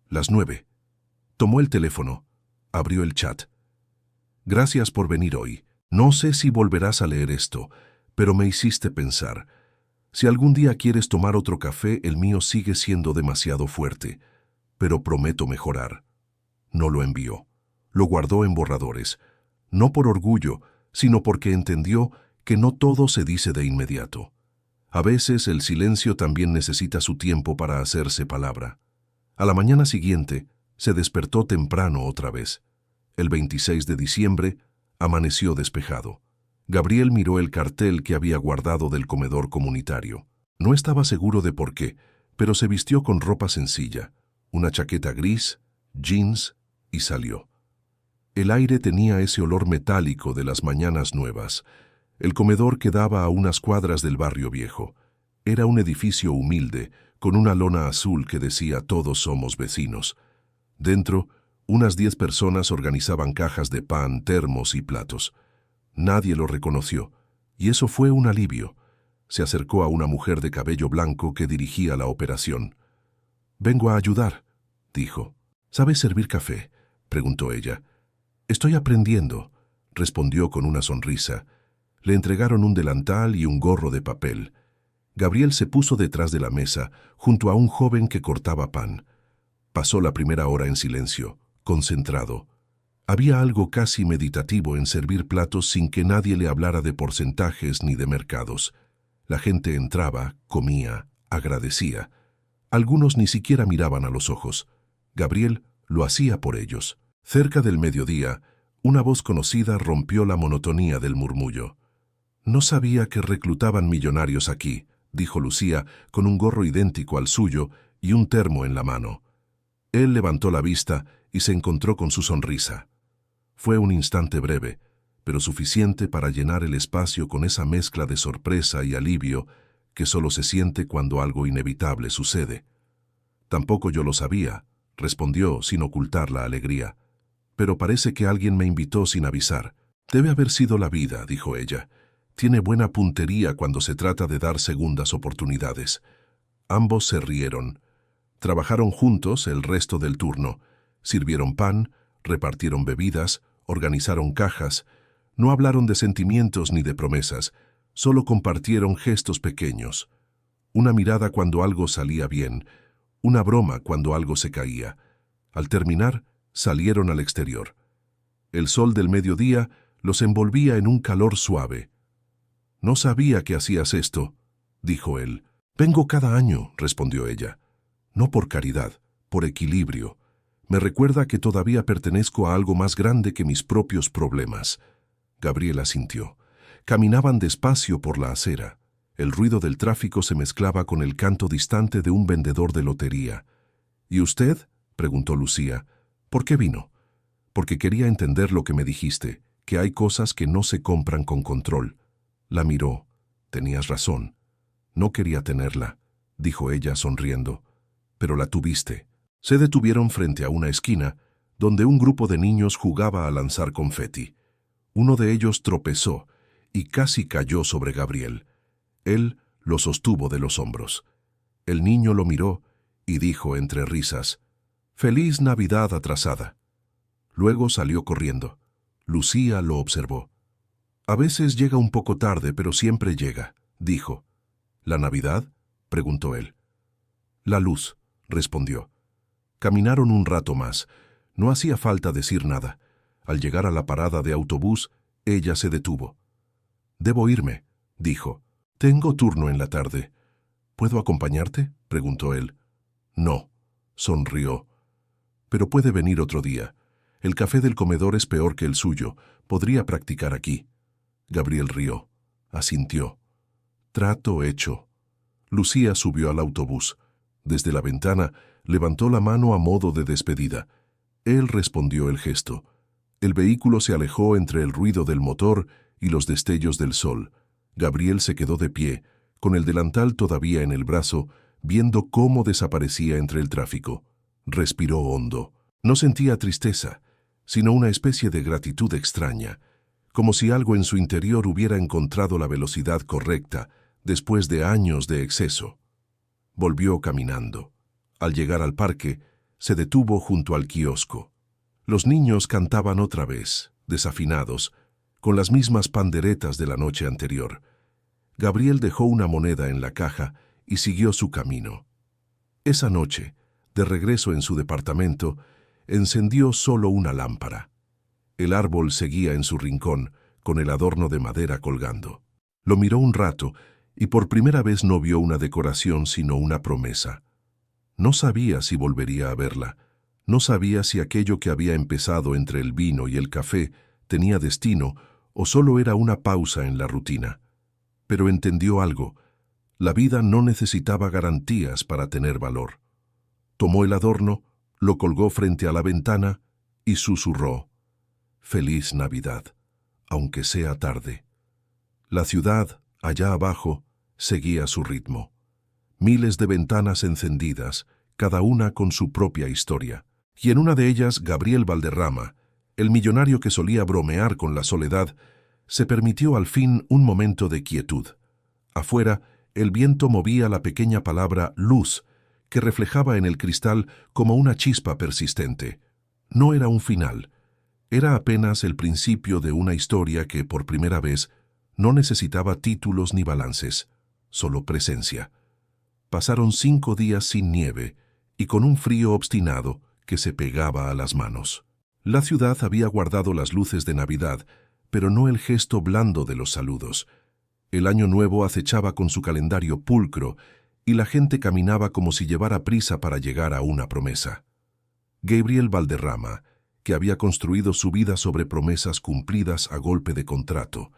Las 9. Tomó el teléfono. Abrió el chat. Gracias por venir hoy. No sé si volverás a leer esto, pero me hiciste pensar. Si algún día quieres tomar otro café, el mío sigue siendo demasiado fuerte, pero prometo mejorar. No lo envió. Lo guardó en borradores, no por orgullo, sino porque entendió que no todo se dice de inmediato. A veces el silencio también necesita su tiempo para hacerse palabra. A la mañana siguiente, se despertó temprano otra vez. El 26 de diciembre, amaneció despejado. Gabriel miró el cartel que había guardado del comedor comunitario. No estaba seguro de por qué, pero se vistió con ropa sencilla, una chaqueta gris, jeans, y salió. El aire tenía ese olor metálico de las mañanas nuevas. El comedor quedaba a unas cuadras del barrio viejo. Era un edificio humilde, con una lona azul que decía «Todos somos vecinos». Dentro, unas 10 personas organizaban cajas de pan, termos y platos. Nadie lo reconoció, y eso fue un alivio. Se acercó a una mujer de cabello blanco que dirigía la operación. «Vengo a ayudar», dijo. «¿Sabes servir café?», preguntó ella. «Estoy aprendiendo», respondió con una sonrisa. Le entregaron un delantal y un gorro de papel. Gabriel se puso detrás de la mesa, junto a un joven que cortaba pan. Pasó la primera hora en silencio, concentrado. Había algo casi meditativo en servir platos sin que nadie le hablara de porcentajes ni de mercados. La gente entraba, comía, agradecía. Algunos ni siquiera miraban a los ojos. Gabriel lo hacía por ellos. Cerca del mediodía, una voz conocida rompió la monotonía del murmullo. «No sabía que reclutaban millonarios aquí», dijo Lucía, con un gorro idéntico al suyo y un termo en la mano. Él levantó la vista y se encontró con su sonrisa. Fue un instante breve, pero suficiente para llenar el espacio con esa mezcla de sorpresa y alivio que solo se siente cuando algo inevitable sucede. «Tampoco yo lo sabía», respondió sin ocultar la alegría. «Pero parece que alguien me invitó sin avisar». «Debe haber sido la vida», dijo ella. «Tiene buena puntería cuando se trata de dar segundas oportunidades». Ambos se rieron. Trabajaron juntos el resto del turno. Sirvieron pan, repartieron bebidas, organizaron cajas. No hablaron de sentimientos ni de promesas, solo compartieron gestos pequeños. Una mirada cuando algo salía bien, una broma cuando algo se caía. Al terminar, salieron al exterior. El sol del mediodía los envolvía en un calor suave. «No sabía que hacías esto», dijo él. «Vengo cada año», respondió ella. «No por caridad, por equilibrio. Me recuerda que todavía pertenezco a algo más grande que mis propios problemas». Gabriel asintió. Caminaban despacio por la acera. El ruido del tráfico se mezclaba con el canto distante de un vendedor de lotería. «¿Y usted?», preguntó Lucía. «¿Por qué vino?» «Porque quería entender lo que me dijiste, que hay cosas que no se compran con control». La miró. «Tenías razón. No quería tenerla», dijo ella sonriendo. «Pero la tuviste». Se detuvieron frente a una esquina, donde un grupo de niños jugaba a lanzar confeti. Uno de ellos tropezó y casi cayó sobre Gabriel. Él lo sostuvo de los hombros. El niño lo miró y dijo entre risas: «Feliz Navidad atrasada». Luego salió corriendo. Lucía lo observó. «A veces llega un poco tarde, pero siempre llega», dijo. «¿La Navidad?», preguntó él. «La luz», respondió. Caminaron un rato más. No hacía falta decir nada. Al llegar a la parada de autobús, ella se detuvo. «Debo irme», dijo. «Tengo turno en la tarde». «¿Puedo acompañarte?», preguntó él. «No», sonrió. «Pero puede venir otro día. El café del comedor es peor que el suyo. Podría practicar aquí». Gabriel rió. Asintió. «Trato hecho». Lucía subió al autobús. Desde la ventana, levantó la mano a modo de despedida. Él respondió el gesto. El vehículo se alejó entre el ruido del motor y los destellos del sol. Gabriel se quedó de pie, con el delantal todavía en el brazo, viendo cómo desaparecía entre el tráfico. Respiró hondo. No sentía tristeza, sino una especie de gratitud extraña, como si algo en su interior hubiera encontrado la velocidad correcta después de años de exceso. Volvió caminando. Al llegar al parque, se detuvo junto al kiosco. Los niños cantaban otra vez, desafinados, con las mismas panderetas de la noche anterior. Gabriel dejó una moneda en la caja y siguió su camino. Esa noche, de regreso en su departamento, encendió solo una lámpara. El árbol seguía en su rincón, con el adorno de madera colgando. Lo miró un rato y por primera vez no vio una decoración sino una promesa. No sabía si volvería a verla. No sabía si aquello que había empezado entre el vino y el café tenía destino o solo era una pausa en la rutina. Pero entendió algo. La vida no necesitaba garantías para tener valor. Tomó el adorno, lo colgó frente a la ventana y susurró: «Feliz Navidad, aunque sea tarde». La ciudad, allá abajo, seguía su ritmo. Miles de ventanas encendidas, cada una con su propia historia. Y en una de ellas, Gabriel Valderrama, el millonario que solía bromear con la soledad, se permitió al fin un momento de quietud. Afuera, el viento movía la pequeña palabra luz, que reflejaba en el cristal como una chispa persistente. No era un final. Era apenas el principio de una historia que, por primera vez, no necesitaba títulos ni balances, solo presencia. Pasaron 5 días sin nieve y con un frío obstinado que se pegaba a las manos. La ciudad había guardado las luces de Navidad, pero no el gesto blando de los saludos. El año nuevo acechaba con su calendario pulcro y la gente caminaba como si llevara prisa para llegar a una promesa. Gabriel Valderrama, que había construido su vida sobre promesas cumplidas a golpe de contrato,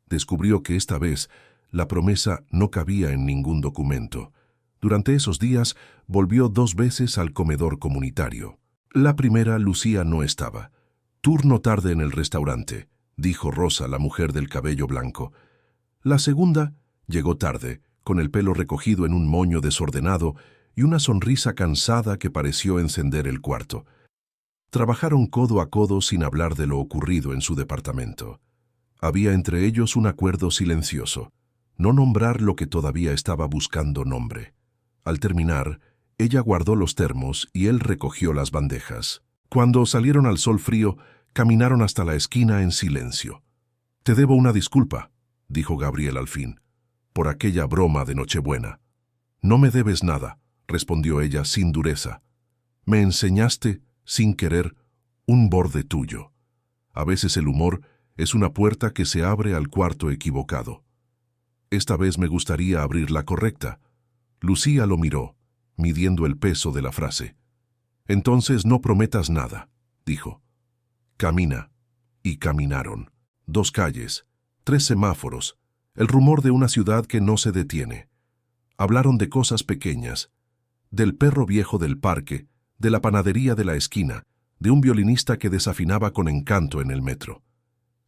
descubrió que esta vez la promesa no cabía en ningún documento. Durante esos días volvió 2 veces al comedor comunitario. La primera, Lucía no estaba. «Turno tarde en el restaurante», dijo Rosa, la mujer del cabello blanco. La segunda llegó tarde, con el pelo recogido en un moño desordenado y una sonrisa cansada que pareció encender el cuarto. Trabajaron codo a codo sin hablar de lo ocurrido en su departamento. Había entre ellos un acuerdo silencioso: no nombrar lo que todavía estaba buscando nombre. Al terminar, ella guardó los termos y él recogió las bandejas. Cuando salieron al sol frío, caminaron hasta la esquina en silencio. «Te debo una disculpa», dijo Gabriel al fin, «por aquella broma de Nochebuena». «No me debes nada», respondió ella sin dureza. «Me enseñaste, sin querer, un borde tuyo. A veces el humor es una puerta que se abre al cuarto equivocado. Esta vez me gustaría abrir la correcta». Lucía lo miró, midiendo el peso de la frase. «Entonces no prometas nada», dijo. «Camina». Y caminaron. 2 calles, 3 semáforos, el rumor de una ciudad que no se detiene. Hablaron de cosas pequeñas, del perro viejo del parque, de la panadería de la esquina, de un violinista que desafinaba con encanto en el metro.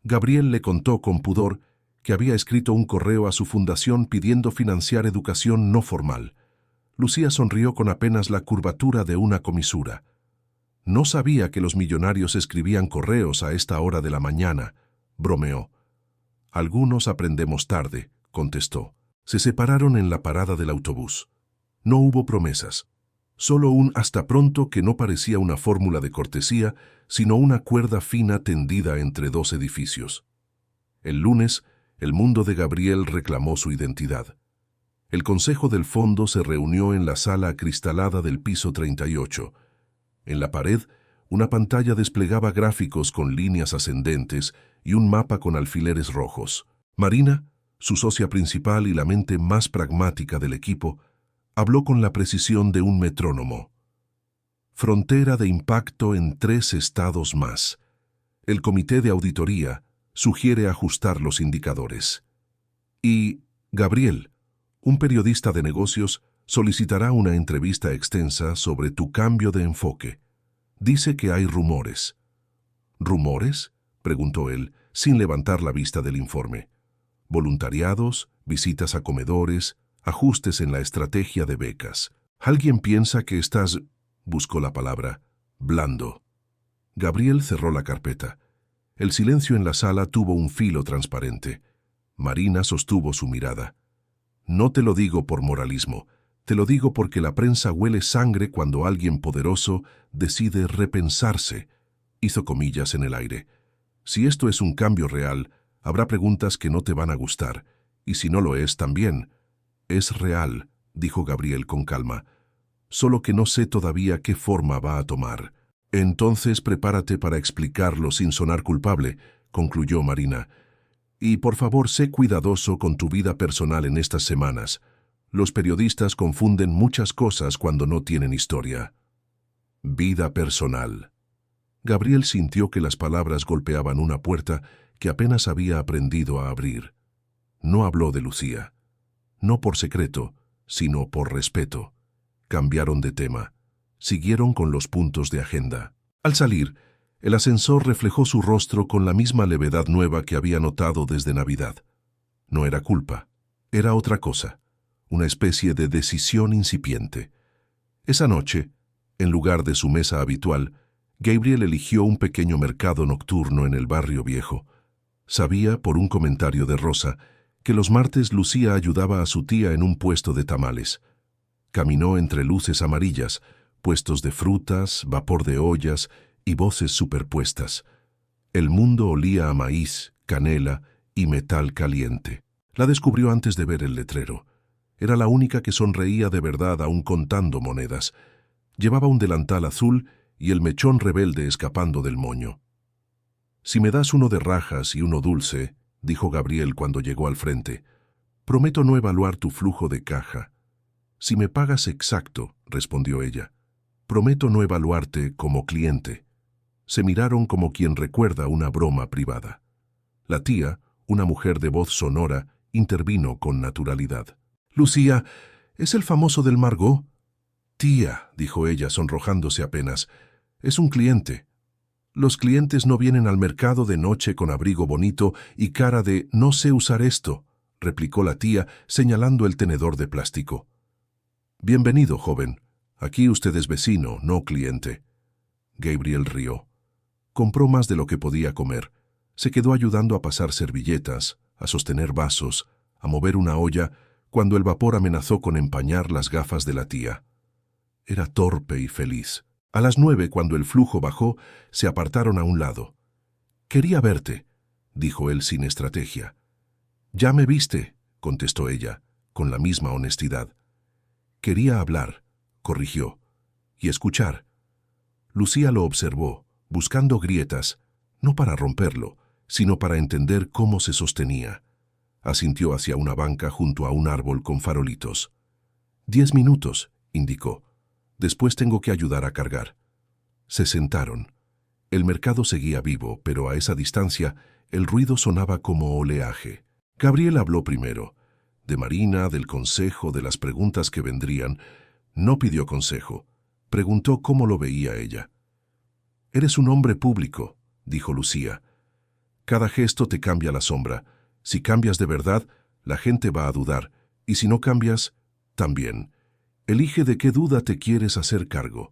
Gabriel le contó con pudor que había escrito un correo a su fundación pidiendo financiar educación no formal. Lucía sonrió con apenas la curvatura de una comisura. «No sabía que los millonarios escribían correos a esta hora de la mañana», bromeó. «Algunos aprendemos tarde», contestó. Se separaron en la parada del autobús. No hubo promesas, solo un hasta pronto que no parecía una fórmula de cortesía, sino una cuerda fina tendida entre 2 edificios. El lunes, el mundo de Gabriel reclamó su identidad. El Consejo del Fondo se reunió en la sala acristalada del piso 38. En la pared, una pantalla desplegaba gráficos con líneas ascendentes y un mapa con alfileres rojos. Marina, su socia principal y la mente más pragmática del equipo, habló con la precisión de un metrónomo. Frontera de impacto en 3 estados más. El comité de auditoría sugiere ajustar los indicadores. Y Gabriel, un periodista de negocios, solicitará una entrevista extensa sobre tu cambio de enfoque. Dice que hay rumores. ¿Rumores?, preguntó él, sin levantar la vista del informe. Voluntariados, visitas a comedores, ajustes en la estrategia de becas. Alguien piensa que estás, buscó la palabra, blando. Gabriel cerró la carpeta. El silencio en la sala tuvo un filo transparente. Marina sostuvo su mirada. «No te lo digo por moralismo, te lo digo porque la prensa huele sangre cuando alguien poderoso decide repensarse», hizo comillas en el aire. «Si esto es un cambio real, habrá preguntas que no te van a gustar, y si no lo es también». «Es real», dijo Gabriel con calma, «solo que no sé todavía qué forma va a tomar». «Entonces prepárate para explicarlo sin sonar culpable», concluyó Marina. «Y por favor, sé cuidadoso con tu vida personal en estas semanas. Los periodistas confunden muchas cosas cuando no tienen historia». «Vida personal». Gabriel sintió que las palabras golpeaban una puerta que apenas había aprendido a abrir. No habló de Lucía. No por secreto, sino por respeto. Cambiaron de tema. Siguieron con los puntos de agenda. Al salir, el ascensor reflejó su rostro con la misma levedad nueva que había notado desde Navidad. No era culpa, era otra cosa, una especie de decisión incipiente. Esa noche, en lugar de su mesa habitual, Gabriel eligió un pequeño mercado nocturno en el barrio viejo. Sabía, por un comentario de Rosa, que los martes Lucía ayudaba a su tía en un puesto de tamales. Caminó entre luces amarillas, puestos de frutas, vapor de ollas y voces superpuestas. El mundo olía a maíz, canela y metal caliente. La descubrió antes de ver el letrero. Era la única que sonreía de verdad aún contando monedas. Llevaba un delantal azul y el mechón rebelde escapando del moño. «Si me das uno de rajas y uno dulce», dijo Gabriel cuando llegó al frente, «prometo no evaluar tu flujo de caja». «Si me pagas exacto», respondió ella, «prometo no evaluarte como cliente». Se miraron como quien recuerda una broma privada. La tía, una mujer de voz sonora, intervino con naturalidad. «Lucía, ¿es el famoso del Margot?» «Tía», dijo ella sonrojándose apenas, «es un cliente». «Los clientes no vienen al mercado de noche con abrigo bonito y cara de «no sé usar esto», replicó la tía señalando el tenedor de plástico. «Bienvenido, joven. Aquí usted es vecino, no cliente». Gabriel rió. Compró más de lo que podía comer. Se quedó ayudando a pasar servilletas, a sostener vasos, a mover una olla, cuando el vapor amenazó con empañar las gafas de la tía. Era torpe y feliz. A las 9, cuando el flujo bajó, se apartaron a un lado. «Quería verte», dijo él sin estrategia. «Ya me viste», contestó ella, con la misma honestidad. «Quería hablar», corrigió, «y escuchar». Lucía lo observó, buscando grietas, no para romperlo, sino para entender cómo se sostenía. Asintió hacia una banca junto a un árbol con farolitos. 10 minutos, indicó. Después tengo que ayudar a cargar. Se sentaron. El mercado seguía vivo, pero a esa distancia el ruido sonaba como oleaje. Gabriel habló primero. De Marina, del consejo, de las preguntas que vendrían. No pidió consejo. Preguntó cómo lo veía ella. «Eres un hombre público», dijo Lucía. «Cada gesto te cambia la sombra. Si cambias de verdad, la gente va a dudar. Y si no cambias, también. Elige de qué duda te quieres hacer cargo».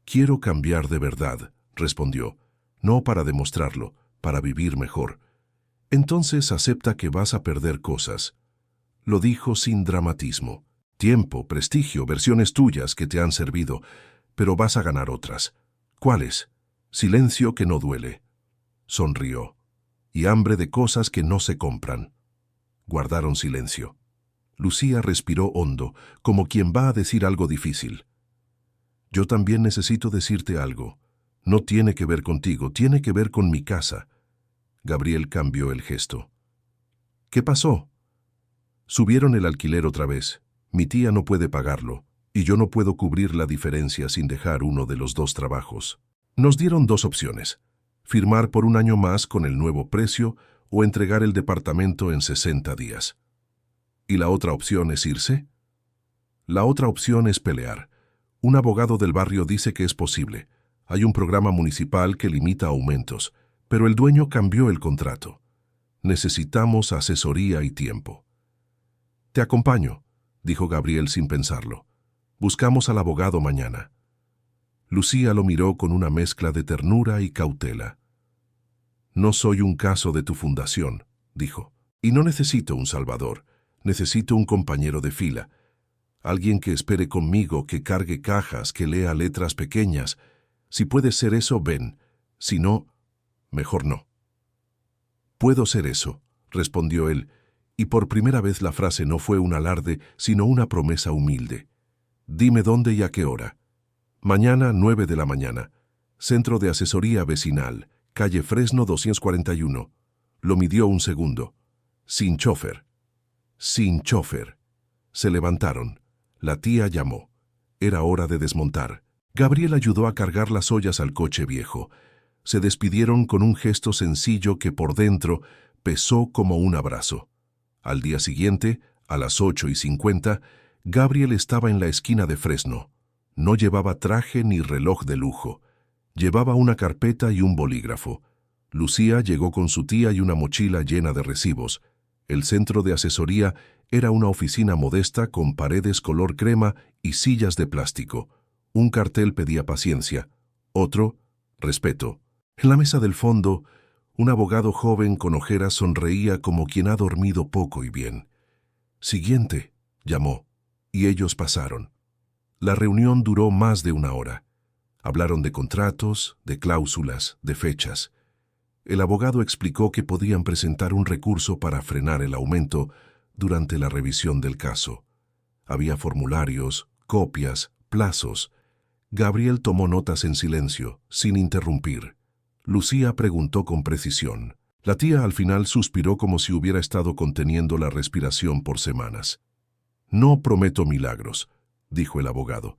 «Quiero cambiar de verdad», respondió. «No para demostrarlo, para vivir mejor». «Entonces acepta que vas a perder cosas». Lo dijo sin dramatismo. «Tiempo, prestigio, versiones tuyas que te han servido, pero vas a ganar otras». «¿Cuáles?» «Silencio que no duele». Sonrió. «Y hambre de cosas que no se compran». Guardaron silencio. Lucía respiró hondo, como quien va a decir algo difícil. «Yo también necesito decirte algo. No tiene que ver contigo, tiene que ver con mi casa». Gabriel cambió el gesto. «¿Qué pasó?» «Subieron el alquiler otra vez. Mi tía no puede pagarlo, y yo no puedo cubrir la diferencia sin dejar uno de los dos trabajos. Nos dieron 2 opciones. Firmar por 1 año más con el nuevo precio o entregar el departamento en 60 días. ¿Y la otra opción es irse?» «La otra opción es pelear. Un abogado del barrio dice que es posible. Hay un programa municipal que limita aumentos, pero el dueño cambió el contrato. Necesitamos asesoría y tiempo». «Te acompaño», dijo Gabriel sin pensarlo. «Buscamos al abogado mañana». Lucía lo miró con una mezcla de ternura y cautela. «No soy un caso de tu fundación», dijo, «y no necesito un salvador. Necesito un compañero de fila. Alguien que espere conmigo, que cargue cajas, que lea letras pequeñas. Si puedes ser eso, ven. Si no, mejor no». «Puedo ser eso», respondió él, y por primera vez la frase no fue un alarde, sino una promesa humilde. «Dime dónde y a qué hora». «Mañana, 9 de la mañana. Centro de Asesoría Vecinal, calle Fresno 241. Lo midió un segundo. Sin chofer». «Sin chofer». Se levantaron. La tía llamó. Era hora de desmontar. Gabriel ayudó a cargar las ollas al coche viejo. Se despidieron con un gesto sencillo que por dentro pesó como un abrazo. Al día siguiente, a las 8:50, Gabriel estaba en la esquina de Fresno. No llevaba traje ni reloj de lujo. Llevaba una carpeta y un bolígrafo. Lucía llegó con su tía y una mochila llena de recibos. El centro de asesoría era una oficina modesta con paredes color crema y sillas de plástico. Un cartel pedía paciencia, otro, respeto. En la mesa del fondo, un abogado joven con ojeras sonreía como quien ha dormido poco y bien. «Siguiente», llamó, y ellos pasaron. La reunión duró más de 1 hora. Hablaron de contratos, de cláusulas, de fechas. El abogado explicó que podían presentar un recurso para frenar el aumento durante la revisión del caso. Había formularios, copias, plazos. Gabriel tomó notas en silencio, sin interrumpir. Lucía preguntó con precisión. La tía al final suspiró como si hubiera estado conteniendo la respiración por semanas. «No prometo milagros», dijo el abogado,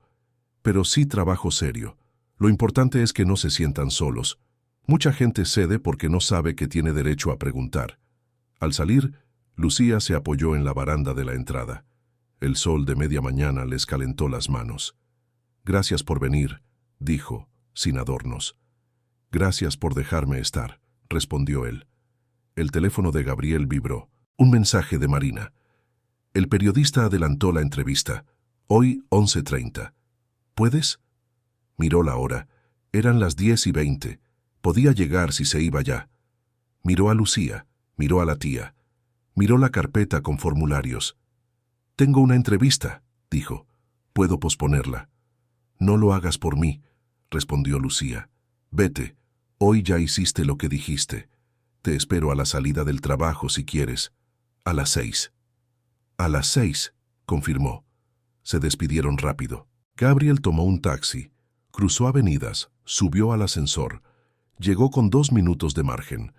«pero sí trabajo serio. Lo importante es que no se sientan solos. Mucha gente cede porque no sabe que tiene derecho a preguntar». Al salir, Lucía se apoyó en la baranda de la entrada. El sol de media mañana les calentó las manos. «Gracias por venir», dijo, sin adornos. «Gracias por dejarme estar», respondió él. El teléfono de Gabriel vibró. Un mensaje de Marina. El periodista adelantó la entrevista. «Hoy, 11:30. ¿Puedes?» Miró la hora. Eran las 10:20. Podía llegar si se iba ya. Miró a Lucía, miró a la tía. Miró la carpeta con formularios. «Tengo una entrevista», dijo. «Puedo posponerla». «No lo hagas por mí. respondió Lucía. Vete, hoy ya hiciste lo que dijiste. Te espero a la salida del trabajo si quieres. A las 6. A las 6, confirmó. Se despidieron rápido. Gabriel tomó un taxi, cruzó avenidas, subió al ascensor. Llegó con 2 minutos de margen.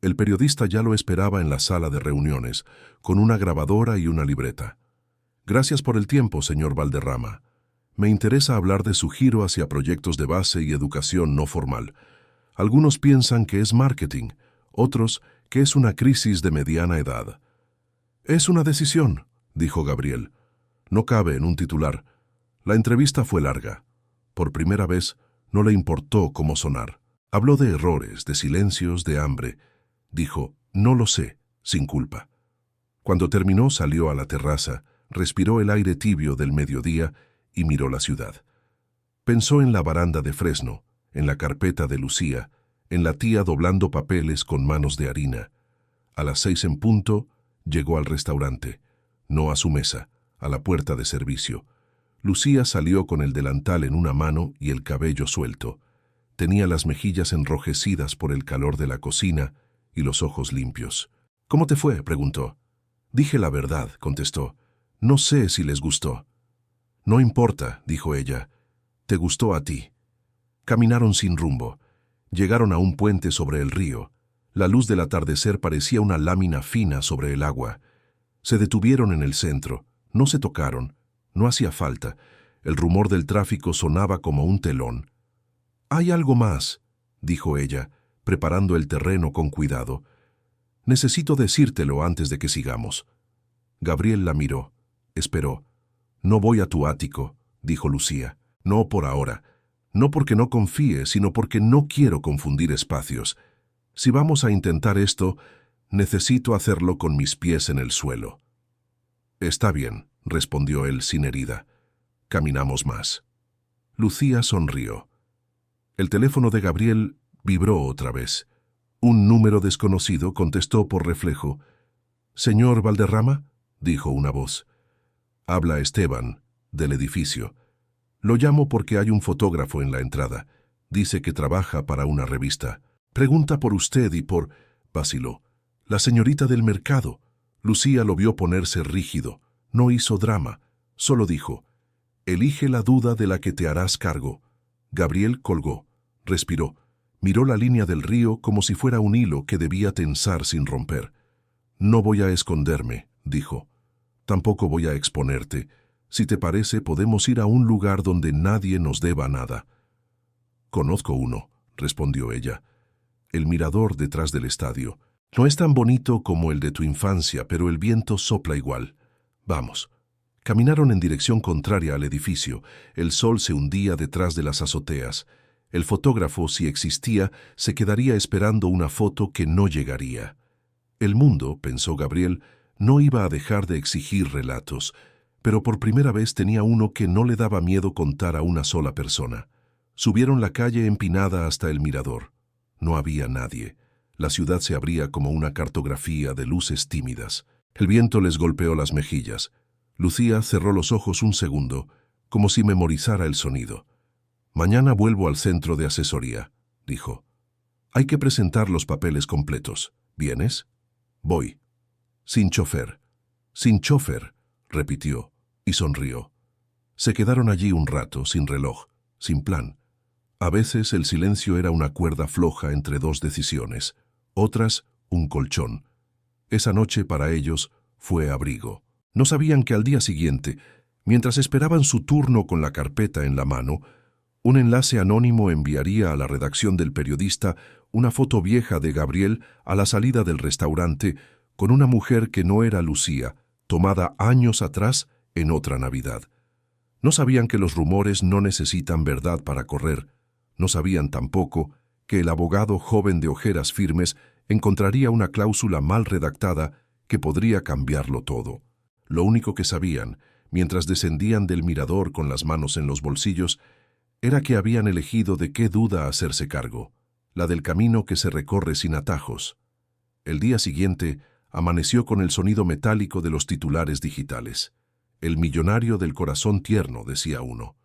El periodista ya lo esperaba en la sala de reuniones, con una grabadora y una libreta. Gracias por el tiempo, señor Valderrama. Me interesa hablar de su giro hacia proyectos de base y educación no formal. Algunos piensan que es marketing, otros que es una crisis de mediana edad. Es una decisión, dijo Gabriel. No cabe en un titular. La entrevista fue larga. Por primera vez, no le importó cómo sonar. Habló de errores, de silencios, de hambre. Dijo, no lo sé, sin culpa. Cuando terminó, salió a la terraza, respiró el aire tibio del mediodía y miró la ciudad. Pensó en la baranda de Fresno, en la carpeta de Lucía, en la tía doblando papeles con manos de harina. A las 6 en punto, llegó al restaurante, no a su mesa, a la puerta de servicio. Lucía salió con el delantal en una mano y el cabello suelto. Tenía las mejillas enrojecidas por el calor de la cocina y los ojos limpios. ¿Cómo te fue?, preguntó. Dije la verdad, contestó. No sé si les gustó. No importa, dijo ella. Te gustó a ti. Caminaron sin rumbo. Llegaron a un puente sobre el río. La luz del atardecer parecía una lámina fina sobre el agua. Se detuvieron en el centro. No se tocaron. No hacía falta. El rumor del tráfico sonaba como un telón. «Hay algo más», dijo ella, preparando el terreno con cuidado. «Necesito decírtelo antes de que sigamos». Gabriel la miró. Esperó. «No voy a tu ático», dijo Lucía. «No por ahora. No porque no confíe, sino porque no quiero confundir espacios. Si vamos a intentar esto, necesito hacerlo con mis pies en el suelo». «Está bien», respondió él sin herida. «Caminamos más». Lucía sonrió. El teléfono de Gabriel vibró otra vez. Un número desconocido contestó por reflejo. «¿Señor Valderrama?», dijo una voz. «Habla Esteban, del edificio. Lo llamo porque hay un fotógrafo en la entrada. Dice que trabaja para una revista. Pregunta por usted y por...» vaciló. «La señorita del mercado». Lucía lo vio ponerse rígido. No hizo drama. Solo dijo, «Elige la duda de la que te harás cargo». Gabriel colgó, respiró, miró la línea del río como si fuera un hilo que debía tensar sin romper. «No voy a esconderme», dijo. «Tampoco voy a exponerte. Si te parece, podemos ir a un lugar donde nadie nos deba nada». «Conozco uno», respondió ella. «El mirador detrás del estadio. No es tan bonito como el de tu infancia, pero el viento sopla igual. Vamos». Caminaron en dirección contraria al edificio. El sol se hundía detrás de las azoteas. El fotógrafo, si existía, se quedaría esperando una foto que no llegaría. El mundo, pensó Gabriel, no iba a dejar de exigir relatos, pero por primera vez tenía uno que no le daba miedo contar a una sola persona. Subieron la calle empinada hasta el mirador. No había nadie. La ciudad se abría como una cartografía de luces tímidas. El viento les golpeó las mejillas. Lucía cerró los ojos un segundo, como si memorizara el sonido. «Mañana vuelvo al centro de asesoría», dijo. «Hay que presentar los papeles completos. ¿Vienes?» «Voy». «Sin chofer». «Sin chofer», repitió, y sonrió. Se quedaron allí un rato, sin reloj, sin plan. A veces el silencio era una cuerda floja entre dos decisiones, otras un colchón. Esa noche para ellos fue abrigo. No sabían que al día siguiente, mientras esperaban su turno con la carpeta en la mano, un enlace anónimo enviaría a la redacción del periodista una foto vieja de Gabriel a la salida del restaurante con una mujer que no era Lucía, tomada años atrás en otra Navidad. No sabían que los rumores no necesitan verdad para correr. No sabían tampoco que el abogado joven de ojeras firmes encontraría una cláusula mal redactada que podría cambiarlo todo. Lo único que sabían, mientras descendían del mirador con las manos en los bolsillos, era que habían elegido de qué duda hacerse cargo, la del camino que se recorre sin atajos. El día siguiente amaneció con el sonido metálico de los titulares digitales. «El millonario del corazón tierno», decía uno.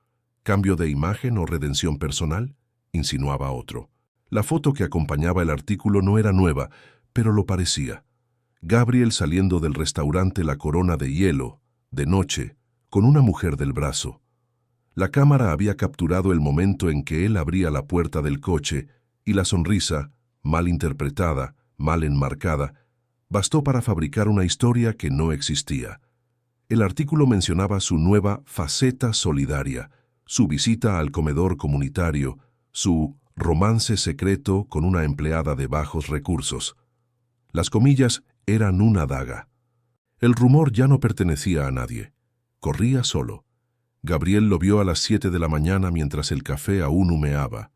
¿Cambio de imagen o redención personal?, insinuaba otro. La foto que acompañaba el artículo no era nueva, pero lo parecía. Gabriel saliendo del restaurante La Corona de Hielo, de noche, con una mujer del brazo. La cámara había capturado el momento en que él abría la puerta del coche y la sonrisa, mal interpretada, mal enmarcada, bastó para fabricar una historia que no existía. El artículo mencionaba su nueva faceta solidaria, su visita al comedor comunitario, su romance secreto con una empleada de bajos recursos. Las comillas eran una daga. El rumor ya no pertenecía a nadie. Corría solo. Gabriel lo vio a las 7 de la mañana mientras el café aún humeaba.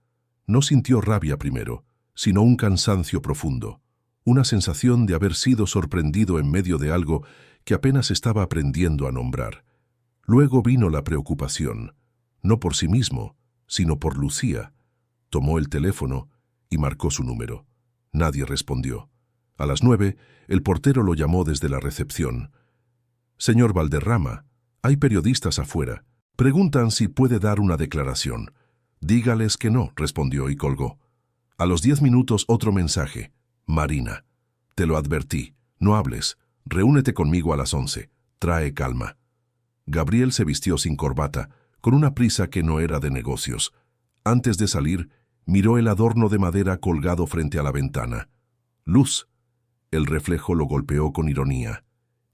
No sintió rabia primero, sino un cansancio profundo, una sensación de haber sido sorprendido en medio de algo que apenas estaba aprendiendo a nombrar. Luego vino la preocupación, no por sí mismo, sino por Lucía. Tomó el teléfono y marcó su número. Nadie respondió. A las 9, el portero lo llamó desde la recepción. «Señor Valderrama, hay periodistas afuera. Preguntan si puede dar una declaración». «Dígales que no», respondió y colgó. A los 10 minutos otro mensaje. «Marina, te lo advertí, no hables. Reúnete conmigo a las 11. Trae calma». Gabriel se vistió sin corbata, con una prisa que no era de negocios. Antes de salir, miró el adorno de madera colgado frente a la ventana. «Luz». El reflejo lo golpeó con ironía.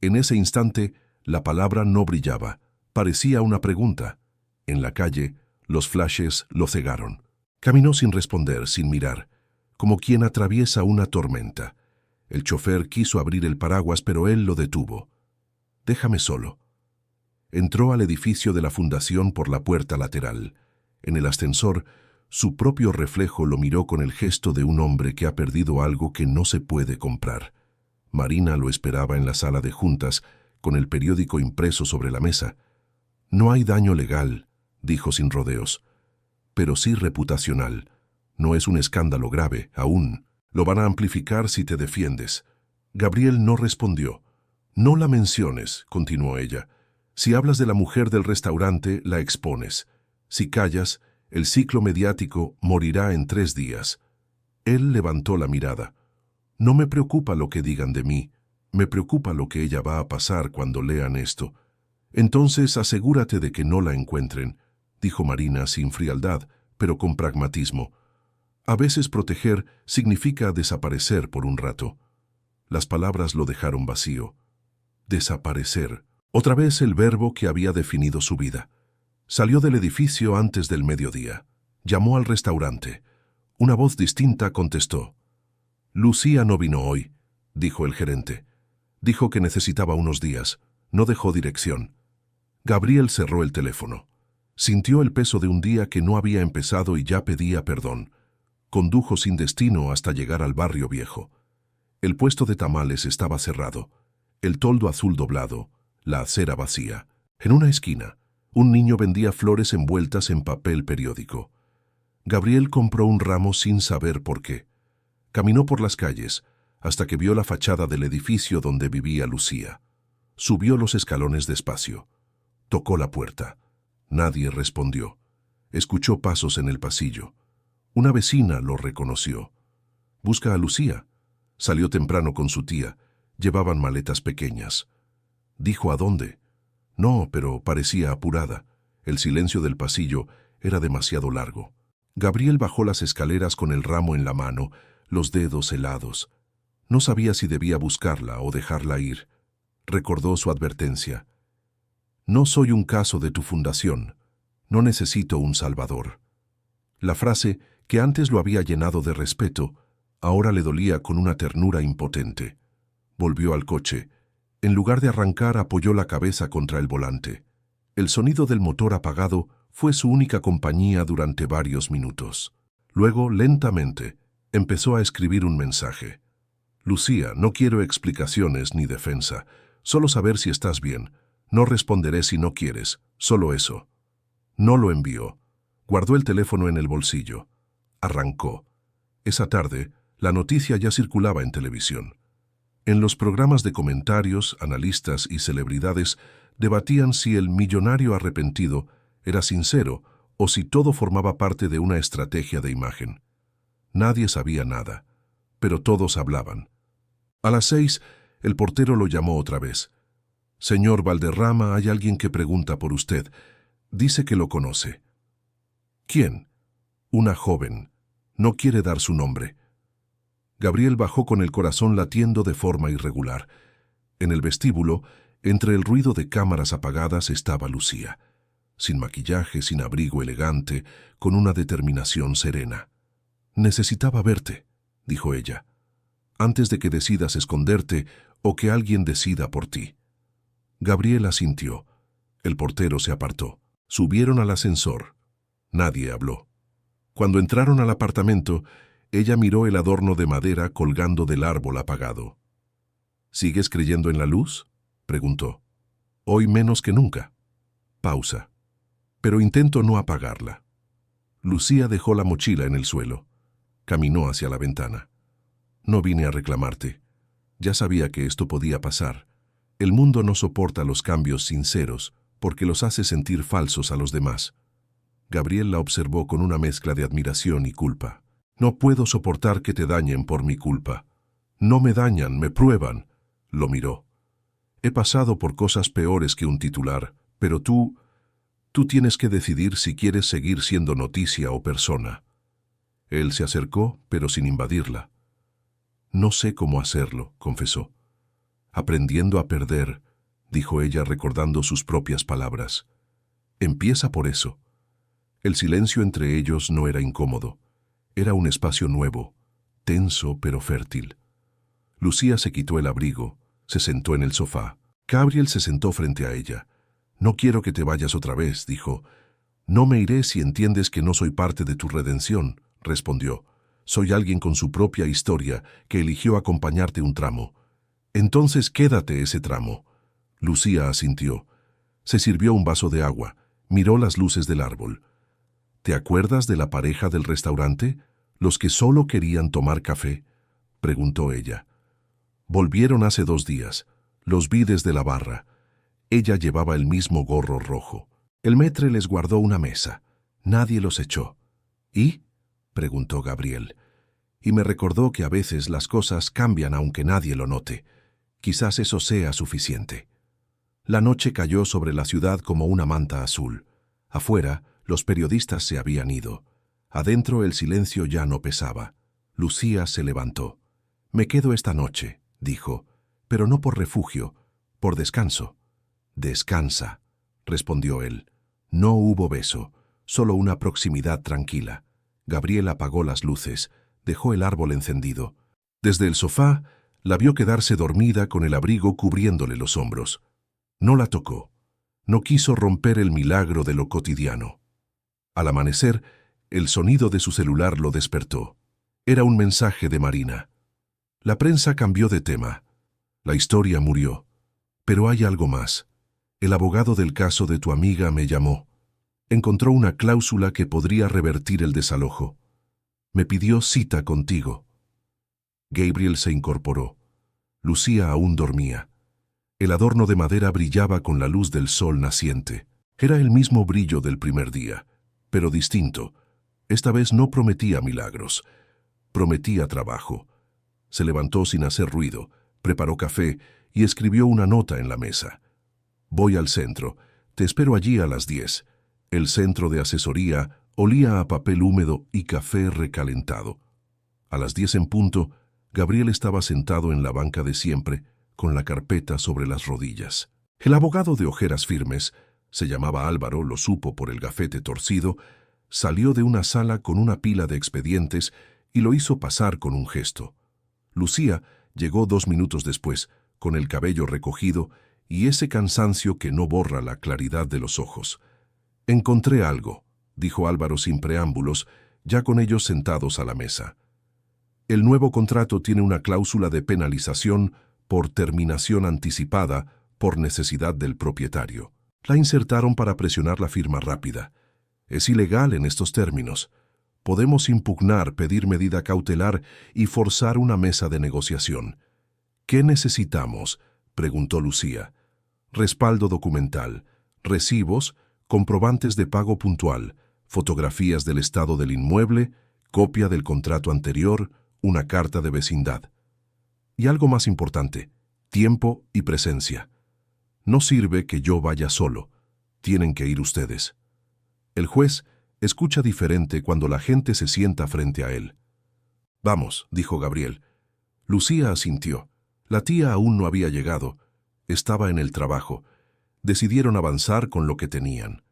En ese instante, la palabra no brillaba. Parecía una pregunta. En la calle, los flashes lo cegaron. Caminó sin responder, sin mirar, como quien atraviesa una tormenta. El chofer quiso abrir el paraguas, pero él lo detuvo. «Déjame solo». Entró al edificio de la fundación por la puerta lateral. En el ascensor, su propio reflejo lo miró con el gesto de un hombre que ha perdido algo que no se puede comprar. Marina lo esperaba en la sala de juntas, con el periódico impreso sobre la mesa. «No hay daño legal», dijo sin rodeos, «pero sí reputacional. No es un escándalo grave, aún. Lo van a amplificar si te defiendes». Gabriel no respondió. «No la menciones», continuó ella. «Si hablas de la mujer del restaurante, la expones. Si callas, el ciclo mediático morirá en 3 días». Él levantó la mirada. «No me preocupa lo que digan de mí. Me preocupa lo que ella va a pasar cuando lean esto». «Entonces asegúrate de que no la encuentren», dijo Marina sin frialdad, pero con pragmatismo. A veces proteger significa desaparecer por un rato. Las palabras lo dejaron vacío. Desaparecer. Otra vez el verbo que había definido su vida. Salió del edificio antes del mediodía. Llamó al restaurante. Una voz distinta contestó. «Lucía no vino hoy», dijo el gerente. «Dijo que necesitaba unos días. No dejó dirección». Gabriel cerró el teléfono. Sintió el peso de un día que no había empezado y ya pedía perdón. Condujo sin destino hasta llegar al barrio viejo. El puesto de tamales estaba cerrado, el toldo azul doblado, la acera vacía. En una esquina, un niño vendía flores envueltas en papel periódico. Gabriel compró un ramo sin saber por qué. Caminó por las calles hasta que vio la fachada del edificio donde vivía Lucía. Subió los escalones despacio. Tocó la puerta. Nadie respondió. Escuchó pasos en el pasillo. Una vecina lo reconoció. «Busca a Lucía». Salió temprano con su tía. Llevaban maletas pequeñas. Dijo a dónde. No, pero parecía apurada. El silencio del pasillo era demasiado largo. Gabriel bajó las escaleras con el ramo en la mano, los dedos helados. No sabía si debía buscarla o dejarla ir. Recordó su advertencia. «No soy un caso de tu fundación. No necesito un salvador». La frase, que antes lo había llenado de respeto, ahora le dolía con una ternura impotente. Volvió al coche. En lugar de arrancar, apoyó la cabeza contra el volante. El sonido del motor apagado fue su única compañía durante varios minutos. Luego, lentamente, empezó a escribir un mensaje. «Lucía, no quiero explicaciones ni defensa. Solo saber si estás bien. No responderé si no quieres. Solo eso». No lo envió. Guardó el teléfono en el bolsillo. Arrancó. Esa tarde, la noticia ya circulaba en televisión. En los programas de comentarios, analistas y celebridades debatían si el millonario arrepentido era sincero o si todo formaba parte de una estrategia de imagen. Nadie sabía nada, pero todos hablaban. A las 6, el portero lo llamó otra vez. «Señor Valderrama, hay alguien que pregunta por usted. Dice que lo conoce». «¿Quién?» «Una joven. No quiere dar su nombre». Gabriel bajó con el corazón latiendo de forma irregular. En el vestíbulo, entre el ruido de cámaras apagadas, estaba Lucía, sin maquillaje, sin abrigo elegante, con una determinación serena. «Necesitaba verte», dijo ella, «antes de que decidas esconderte o que alguien decida por ti». Gabriel asintió. El portero se apartó. Subieron al ascensor. Nadie habló. Cuando entraron al apartamento, ella miró el adorno de madera colgando del árbol apagado. «¿Sigues creyendo en la luz?», preguntó. «Hoy menos que nunca». Pausa. «Pero intento no apagarla». Lucía dejó la mochila en el suelo. Caminó hacia la ventana. «No vine a reclamarte. Ya sabía que esto podía pasar. El mundo no soporta los cambios sinceros porque los hace sentir falsos a los demás». Gabriel la observó con una mezcla de admiración y culpa. «No puedo soportar que te dañen por mi culpa». «No me dañan, me prueban». Lo miró. «He pasado por cosas peores que un titular, pero tú tienes que decidir si quieres seguir siendo noticia o persona». Él se acercó, pero sin invadirla. «No sé cómo hacerlo», confesó. «Aprendiendo a perder», dijo ella recordando sus propias palabras. «Empieza por eso». El silencio entre ellos no era incómodo. Era un espacio nuevo, tenso pero fértil. Lucía se quitó el abrigo, se sentó en el sofá. Gabriel se sentó frente a ella. «No quiero que te vayas otra vez», dijo. «No me iré si entiendes que no soy parte de tu redención», respondió. «Soy alguien con su propia historia que eligió acompañarte un tramo». «Entonces quédate ese tramo». Lucía asintió. Se sirvió un vaso de agua, miró las luces del árbol. «¿Te acuerdas de la pareja del restaurante? ¿Los que solo querían tomar café?», preguntó ella. «Volvieron hace 2 días. Los vi desde la barra. Ella llevaba el mismo gorro rojo. El maître les guardó una mesa. Nadie los echó». «¿Y?», preguntó Gabriel. Y me recordó que a veces las cosas cambian aunque nadie lo note. Quizás eso sea suficiente. La noche cayó sobre la ciudad como una manta azul. Afuera, los periodistas se habían ido. Adentro el silencio ya no pesaba. Lucía se levantó. «Me quedo esta noche», dijo, «pero no por refugio, por descanso». «Descansa», respondió él. No hubo beso, solo una proximidad tranquila. Gabriel apagó las luces, dejó el árbol encendido. Desde el sofá, la vio quedarse dormida con el abrigo cubriéndole los hombros. No la tocó. No quiso romper el milagro de lo cotidiano. Al amanecer, el sonido de su celular lo despertó. Era un mensaje de Marina. La prensa cambió de tema. La historia murió. Pero hay algo más. El abogado del caso de tu amiga me llamó. Encontró una cláusula que podría revertir el desalojo. Me pidió cita contigo. Gabriel se incorporó. Lucía aún dormía. El adorno de madera brillaba con la luz del sol naciente. Era el mismo brillo del primer día, pero distinto. Esta vez no prometía milagros. Prometía trabajo. Se levantó sin hacer ruido, preparó café y escribió una nota en la mesa. «Voy al centro. Te espero allí a las 10». El centro de asesoría olía a papel húmedo y café recalentado. A las 10 en punto, Gabriel estaba sentado en la banca de siempre, con la carpeta sobre las rodillas. El abogado de ojeras firmes, se llamaba Álvaro, lo supo por el gafete torcido, salió de una sala con una pila de expedientes y lo hizo pasar con un gesto. Lucía llegó 2 minutos después, con el cabello recogido y ese cansancio que no borra la claridad de los ojos. «Encontré algo», dijo Álvaro sin preámbulos, ya con ellos sentados a la mesa. «El nuevo contrato tiene una cláusula de penalización por terminación anticipada por necesidad del propietario. La insertaron para presionar la firma rápida. Es ilegal en estos términos. Podemos impugnar, pedir medida cautelar y forzar una mesa de negociación». «¿Qué necesitamos?», preguntó Lucía. «Respaldo documental, recibos, comprobantes de pago puntual, fotografías del estado del inmueble, copia del contrato anterior, una carta de vecindad. Y algo más importante, tiempo y presencia. No sirve que yo vaya solo, tienen que ir ustedes. El juez escucha diferente cuando la gente se sienta frente a él. Vamos, dijo Gabriel. Lucía asintió. La tía aún no había llegado. Estaba en el trabajo. Decidieron avanzar con lo que tenían.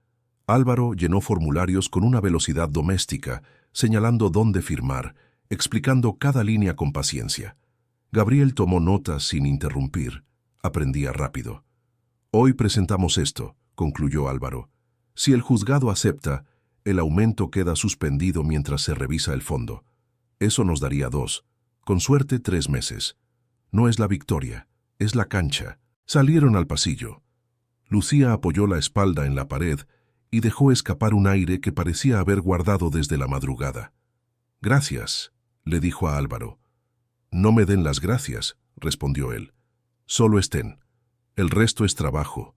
Álvaro llenó formularios con una velocidad doméstica, señalando dónde firmar, explicando cada línea con paciencia. Gabriel tomó notas sin interrumpir. Aprendía rápido. Hoy presentamos esto, concluyó Álvaro. Si el juzgado acepta, el aumento queda suspendido mientras se revisa el fondo. Eso nos daría 2, con suerte 3 meses. No es la victoria, es la cancha. Salieron al pasillo. Lucía apoyó la espalda en la pared y dejó escapar un aire que parecía haber guardado desde la madrugada. Gracias, le dijo a Álvaro. No me den las gracias, respondió él. Solo estén. El resto es trabajo.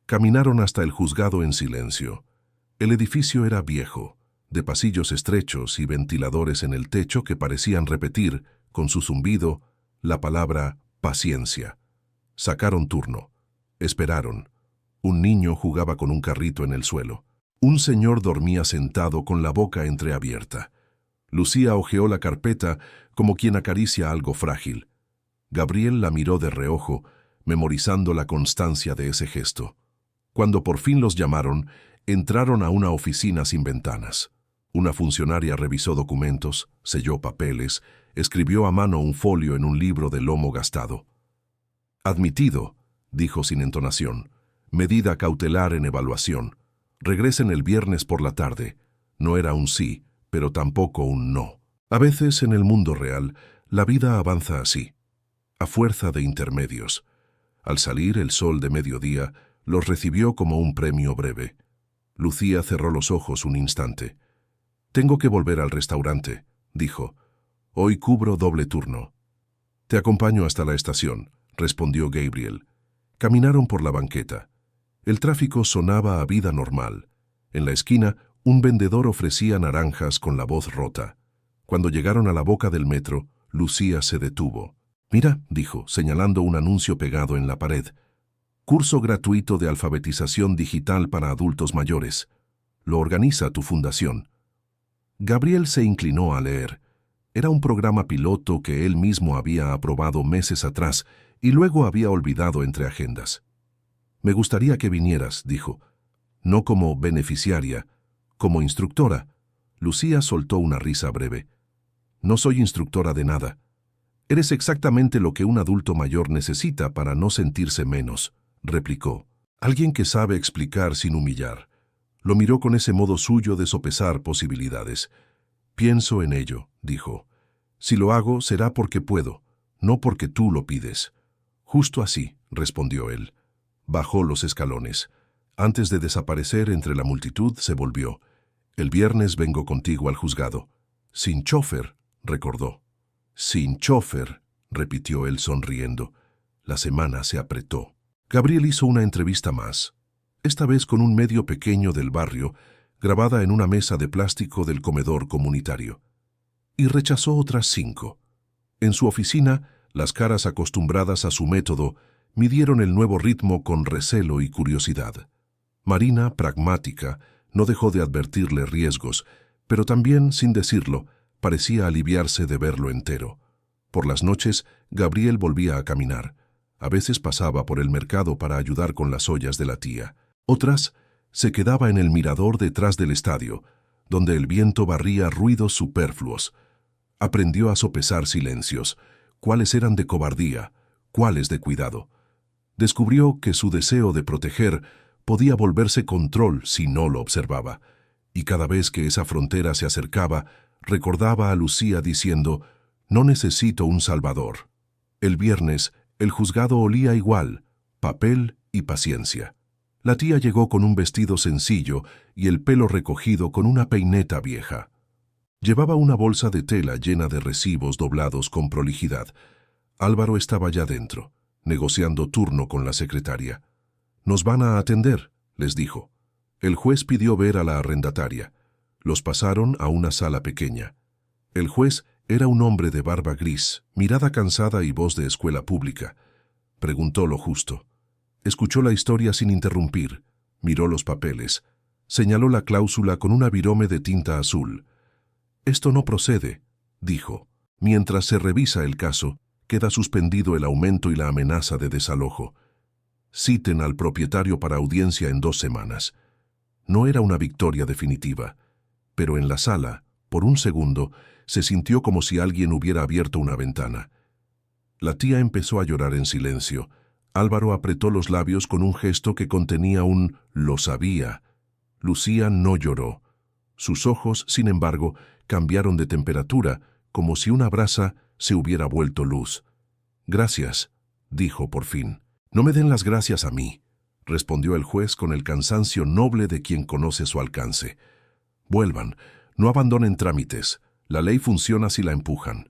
Caminaron hasta el juzgado en silencio. El edificio era viejo, de pasillos estrechos y ventiladores en el techo que parecían repetir, con su zumbido, la palabra paciencia. Sacaron turno. Esperaron. Un niño jugaba con un carrito en el suelo. Un señor dormía sentado con la boca entreabierta. Lucía hojeó la carpeta como quien acaricia algo frágil. Gabriel la miró de reojo, memorizando la constancia de ese gesto. Cuando por fin los llamaron, entraron a una oficina sin ventanas. Una funcionaria revisó documentos, selló papeles, escribió a mano un folio en un libro de lomo gastado. Admitido, dijo sin entonación. Medida cautelar en evaluación. Regresen el viernes por la tarde. No era un sí, pero tampoco un no. A veces en el mundo real, la vida avanza así, a fuerza de intermedios. Al salir el sol de mediodía, los recibió como un premio breve. Lucía cerró los ojos un instante. «Tengo que volver al restaurante», dijo. «Hoy cubro doble turno». «Te acompaño hasta la estación», respondió Gabriel. Caminaron por la banqueta. El tráfico sonaba a vida normal. En la esquina, un vendedor ofrecía naranjas con la voz rota. Cuando llegaron a la boca del metro, Lucía se detuvo. «Mira», dijo, señalando un anuncio pegado en la pared. «Curso gratuito de alfabetización digital para adultos mayores. Lo organiza tu fundación». Gabriel se inclinó a leer. Era un programa piloto que él mismo había aprobado meses atrás y luego había olvidado entre agendas. «Me gustaría que vinieras», dijo. «No como beneficiaria, como instructora». Lucía soltó una risa breve. «No soy instructora de nada. Eres exactamente lo que un adulto mayor necesita para no sentirse menos», replicó. «Alguien que sabe explicar sin humillar». Lo miró con ese modo suyo de sopesar posibilidades. «Pienso en ello», dijo. «Si lo hago será porque puedo, no porque tú lo pides». «Justo así», respondió él. Bajó los escalones. Antes de desaparecer entre la multitud, se volvió. «El viernes vengo contigo al juzgado». «Sin chofer», recordó. «Sin chofer», repitió él sonriendo. La semana se apretó. Gabriel hizo una entrevista más, esta vez con un medio pequeño del barrio, grabada en una mesa de plástico del comedor comunitario. Y rechazó otras 5. En su oficina, las caras acostumbradas a su método midieron el nuevo ritmo con recelo y curiosidad. Marina, pragmática, no dejó de advertirle riesgos, pero también, sin decirlo, parecía aliviarse de verlo entero. Por las noches, Gabriel volvía a caminar. A veces pasaba por el mercado para ayudar con las ollas de la tía. Otras, se quedaba en el mirador detrás del estadio, donde el viento barría ruidos superfluos. Aprendió a sopesar silencios, cuáles eran de cobardía, cuáles de cuidado. Descubrió que su deseo de proteger podía volverse control si no lo observaba, y cada vez que esa frontera se acercaba, recordaba a Lucía diciendo: «No necesito un salvador». El viernes, el juzgado olía igual, papel y paciencia. La tía llegó con un vestido sencillo y el pelo recogido con una peineta vieja. Llevaba una bolsa de tela llena de recibos doblados con prolijidad. Álvaro estaba ya dentro, negociando turno con la secretaria. «Nos van a atender», les dijo. El juez pidió ver a la arrendataria. Los pasaron a una sala pequeña. El juez era un hombre de barba gris, mirada cansada y voz de escuela pública. Preguntó lo justo. Escuchó la historia sin interrumpir, miró los papeles, señaló la cláusula con una virome de tinta azul. «Esto no procede», dijo. «Mientras se revisa el caso, queda suspendido el aumento y la amenaza de desalojo. Citen al propietario para audiencia en 2 semanas». No era una victoria definitiva, pero en la sala, por un segundo, se sintió como si alguien hubiera abierto una ventana. La tía empezó a llorar en silencio. Álvaro apretó los labios con un gesto que contenía un «lo sabía». Lucía no lloró. Sus ojos, sin embargo, cambiaron de temperatura, como si una brasa se hubiera vuelto luz. «Gracias», dijo por fin. «No me den las gracias a mí», respondió el juez con el cansancio noble de quien conoce su alcance. «Vuelvan, no abandonen trámites. La ley funciona si la empujan».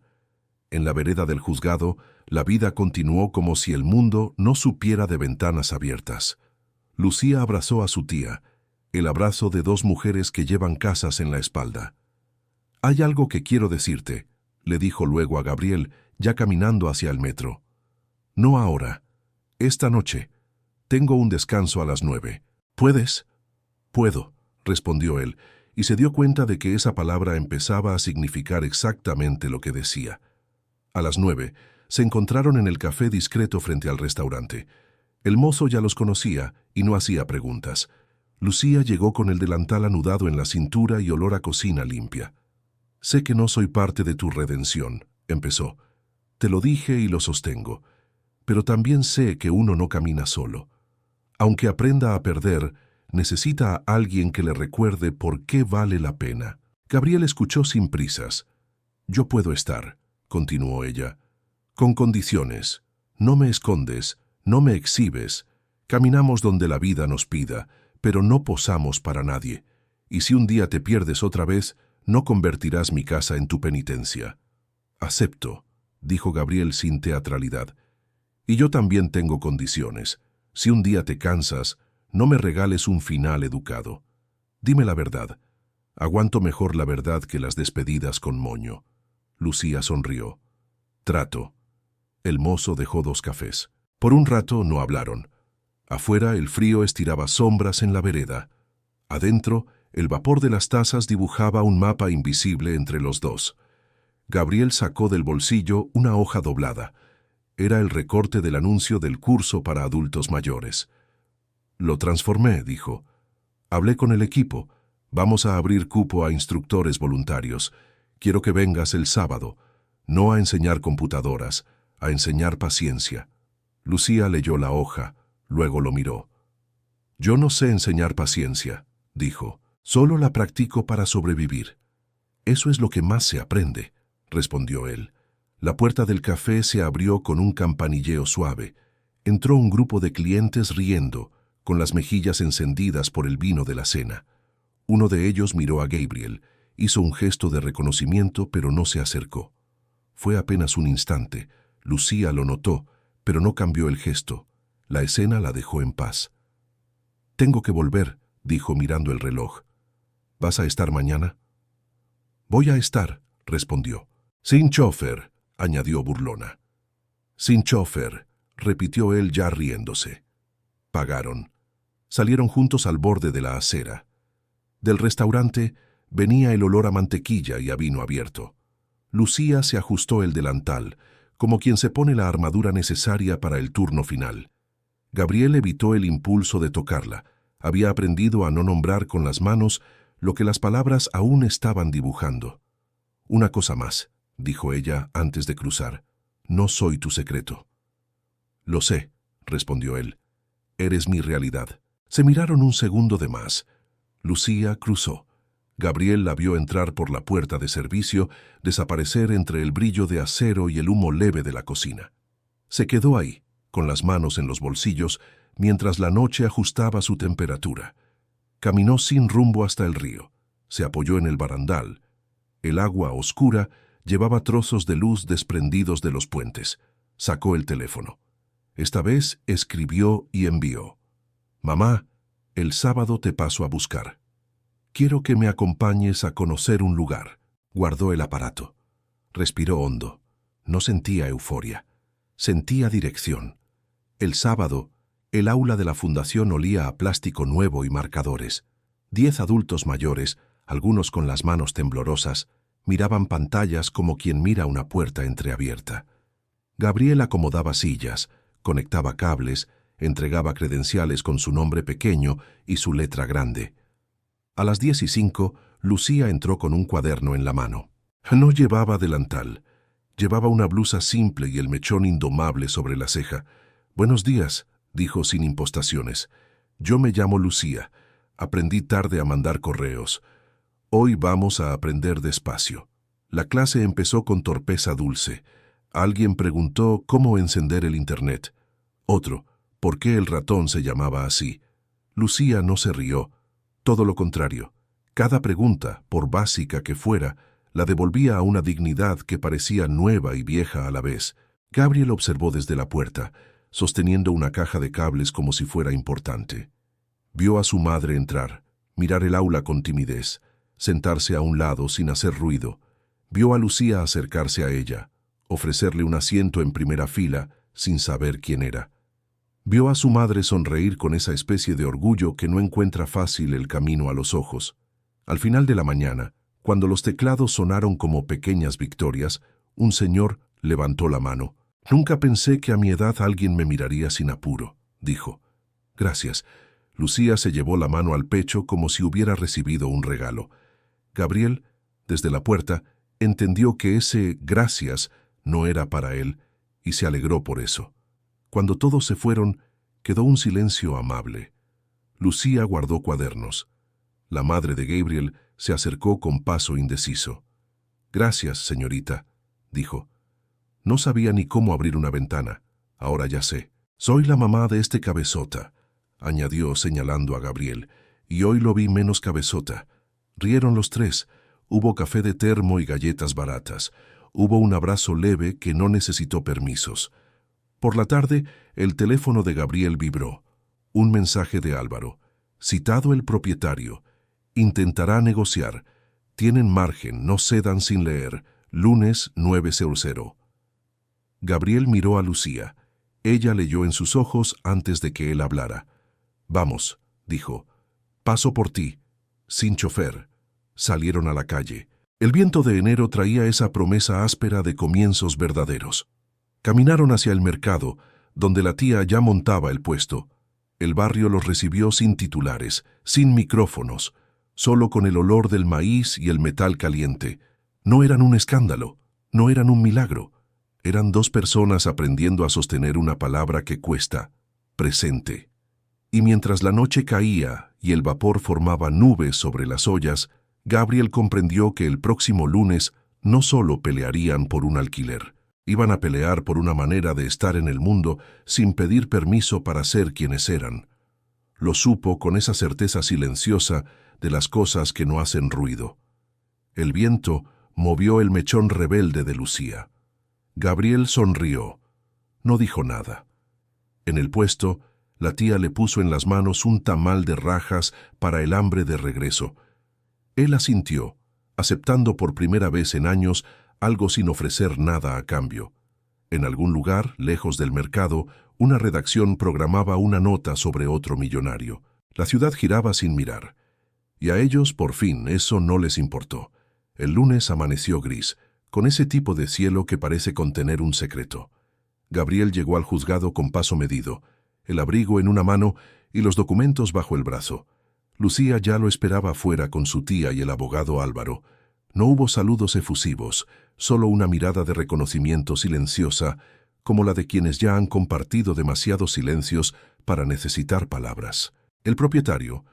En la vereda del juzgado, la vida continuó como si el mundo no supiera de ventanas abiertas. Lucía abrazó a su tía, el abrazo de 2 mujeres que llevan casas en la espalda. «Hay algo que quiero decirte», le dijo luego a Gabriel, ya caminando hacia el metro. «No ahora. Esta noche. Tengo un descanso a las 9. ¿Puedes?» «Puedo», respondió él, y se dio cuenta de que esa palabra empezaba a significar exactamente lo que decía. A las 9, se encontraron en el café discreto frente al restaurante. El mozo ya los conocía y no hacía preguntas. Lucía llegó con el delantal anudado en la cintura y olor a cocina limpia. «Sé que no soy parte de tu redención», empezó. «Te lo dije y lo sostengo. Pero también sé que uno no camina solo. Aunque aprenda a perder, necesita a alguien que le recuerde por qué vale la pena». Gabriel escuchó sin prisas. «Yo puedo estar», continuó ella, «con condiciones. No me escondes, no me exhibes. Caminamos donde la vida nos pida, pero no posamos para nadie. Y si un día te pierdes otra vez, no convertirás mi casa en tu penitencia». «Acepto», dijo Gabriel sin teatralidad. «Y yo también tengo condiciones. Si un día te cansas, no me regales un final educado. Dime la verdad. Aguanto mejor la verdad que las despedidas con moño». Lucía sonrió. «Trato». El mozo dejó 2 cafés. Por un rato no hablaron. Afuera el frío estiraba sombras en la vereda. Adentro, el vapor de las tazas dibujaba un mapa invisible entre los dos. Gabriel sacó del bolsillo una hoja doblada. Era el recorte del anuncio del curso para adultos mayores. «Lo transformé», dijo. «Hablé con el equipo. Vamos a abrir cupo a instructores voluntarios. Quiero que vengas el sábado. No a enseñar computadoras, a enseñar paciencia». Lucía leyó la hoja, luego lo miró. «Yo no sé enseñar paciencia», dijo. «Solo la practico para sobrevivir». «Eso es lo que más se aprende», respondió él. La puerta del café se abrió con un campanilleo suave. Entró un grupo de clientes riendo, con las mejillas encendidas por el vino de la cena. Uno de ellos miró a Gabriel, hizo un gesto de reconocimiento, pero no se acercó. Fue apenas un instante. Lucía lo notó, pero no cambió el gesto. La escena la dejó en paz. «Tengo que volver», dijo mirando el reloj. «¿Vas a estar mañana?» «Voy a estar», respondió. «Sin chofer», añadió burlona. «Sin chofer», repitió él ya riéndose. Pagaron. Salieron juntos al borde de la acera. Del restaurante venía el olor a mantequilla y a vino abierto. Lucía se ajustó el delantal, como quien se pone la armadura necesaria para el turno final. Gabriel evitó el impulso de tocarla. Había aprendido a no nombrar con las manos lo que las palabras aún estaban dibujando. «Una cosa más», dijo ella antes de cruzar. «No soy tu secreto». «Lo sé», respondió él. «Eres mi realidad». Se miraron un segundo de más. Lucía cruzó. Gabriel la vio entrar por la puerta de servicio, desaparecer entre el brillo de acero y el humo leve de la cocina. Se quedó ahí, con las manos en los bolsillos, mientras la noche ajustaba su temperatura. Caminó sin rumbo hasta el río. Se apoyó en el barandal. El agua oscura llevaba trozos de luz desprendidos de los puentes. Sacó el teléfono. Esta vez escribió y envió. «Mamá, el sábado te paso a buscar». Quiero que me acompañes a conocer un lugar. Guardó el aparato. Respiró hondo. No sentía euforia. Sentía dirección. El sábado, el aula de la fundación olía a plástico nuevo y marcadores. 10 adultos mayores, algunos con las manos temblorosas, miraban pantallas como quien mira una puerta entreabierta. Gabriel acomodaba sillas, conectaba cables, entregaba credenciales con su nombre pequeño y su letra grande. A las 10:05, Lucía entró con un cuaderno en la mano. No llevaba delantal. Llevaba una blusa simple y el mechón indomable sobre la ceja. «Buenos días», dijo sin impostaciones. «Yo me llamo Lucía. Aprendí tarde a mandar correos. Hoy vamos a aprender despacio». La clase empezó con torpeza dulce. Alguien preguntó cómo encender el Internet. Otro, ¿por qué el ratón se llamaba así? Lucía no se rió. Todo lo contrario. Cada pregunta, por básica que fuera, la devolvía a una dignidad que parecía nueva y vieja a la vez. Gabriel observó desde la puerta, sosteniendo una caja de cables como si fuera importante. Vio a su madre entrar, mirar el aula con timidez, sentarse a un lado sin hacer ruido. Vio a Lucía acercarse a ella, ofrecerle un asiento en primera fila, sin saber quién era. Vio a su madre sonreír con esa especie de orgullo que no encuentra fácil el camino a los ojos. Al final de la mañana, cuando los teclados sonaron como pequeñas victorias, un señor levantó la mano. «Nunca pensé que a mi edad alguien me miraría sin apuro», dijo. «Gracias». Lucía se llevó la mano al pecho como si hubiera recibido un regalo. Gabriel, desde la puerta, entendió que ese «gracias» no era para él, y se alegró por eso. Cuando todos se fueron, quedó un silencio amable. Lucía guardó cuadernos. La madre de Gabriel se acercó con paso indeciso. «Gracias, señorita», dijo. «No sabía ni cómo abrir una ventana. Ahora ya sé. Soy la mamá de este cabezota», añadió señalando a Gabriel, «y hoy lo vi menos cabezota». Rieron los tres. Hubo café de termo y galletas baratas. Hubo un abrazo leve que no necesitó permisos. Por la tarde, el teléfono de Gabriel vibró. Un mensaje de Álvaro. «Citado el propietario. Intentará negociar. Tienen margen, no cedan sin leer. Lunes 9:00». Gabriel miró a Lucía. Ella leyó en sus ojos antes de que él hablara. «Vamos», dijo. «Paso por ti». Sin chofer. Salieron a la calle. El viento de enero traía esa promesa áspera de comienzos verdaderos. Caminaron hacia el mercado, donde la tía ya montaba el puesto. El barrio los recibió sin titulares, sin micrófonos, solo con el olor del maíz y el metal caliente. No eran un escándalo, no eran un milagro. Eran dos personas aprendiendo a sostener una palabra que cuesta, presente. Y mientras la noche caía y el vapor formaba nubes sobre las ollas, Gabriel comprendió que el próximo lunes no solo pelearían por un alquiler, iban a pelear por una manera de estar en el mundo sin pedir permiso para ser quienes eran. Lo supo con esa certeza silenciosa de las cosas que no hacen ruido. El viento movió el mechón rebelde de Lucía. Gabriel sonrió. No dijo nada. En el puesto, la tía le puso en las manos un tamal de rajas para el hambre de regreso. Él asintió, aceptando por primera vez en años algo sin ofrecer nada a cambio. En algún lugar, lejos del mercado, una redacción programaba una nota sobre otro millonario. La ciudad giraba sin mirar. Y a ellos, por fin, eso no les importó. El lunes amaneció gris, con ese tipo de cielo que parece contener un secreto. Gabriel llegó al juzgado con paso medido, el abrigo en una mano y los documentos bajo el brazo. Lucía ya lo esperaba afuera con su tía y el abogado Álvaro. No hubo saludos efusivos, solo una mirada de reconocimiento silenciosa, como la de quienes ya han compartido demasiados silencios para necesitar palabras. El propietario,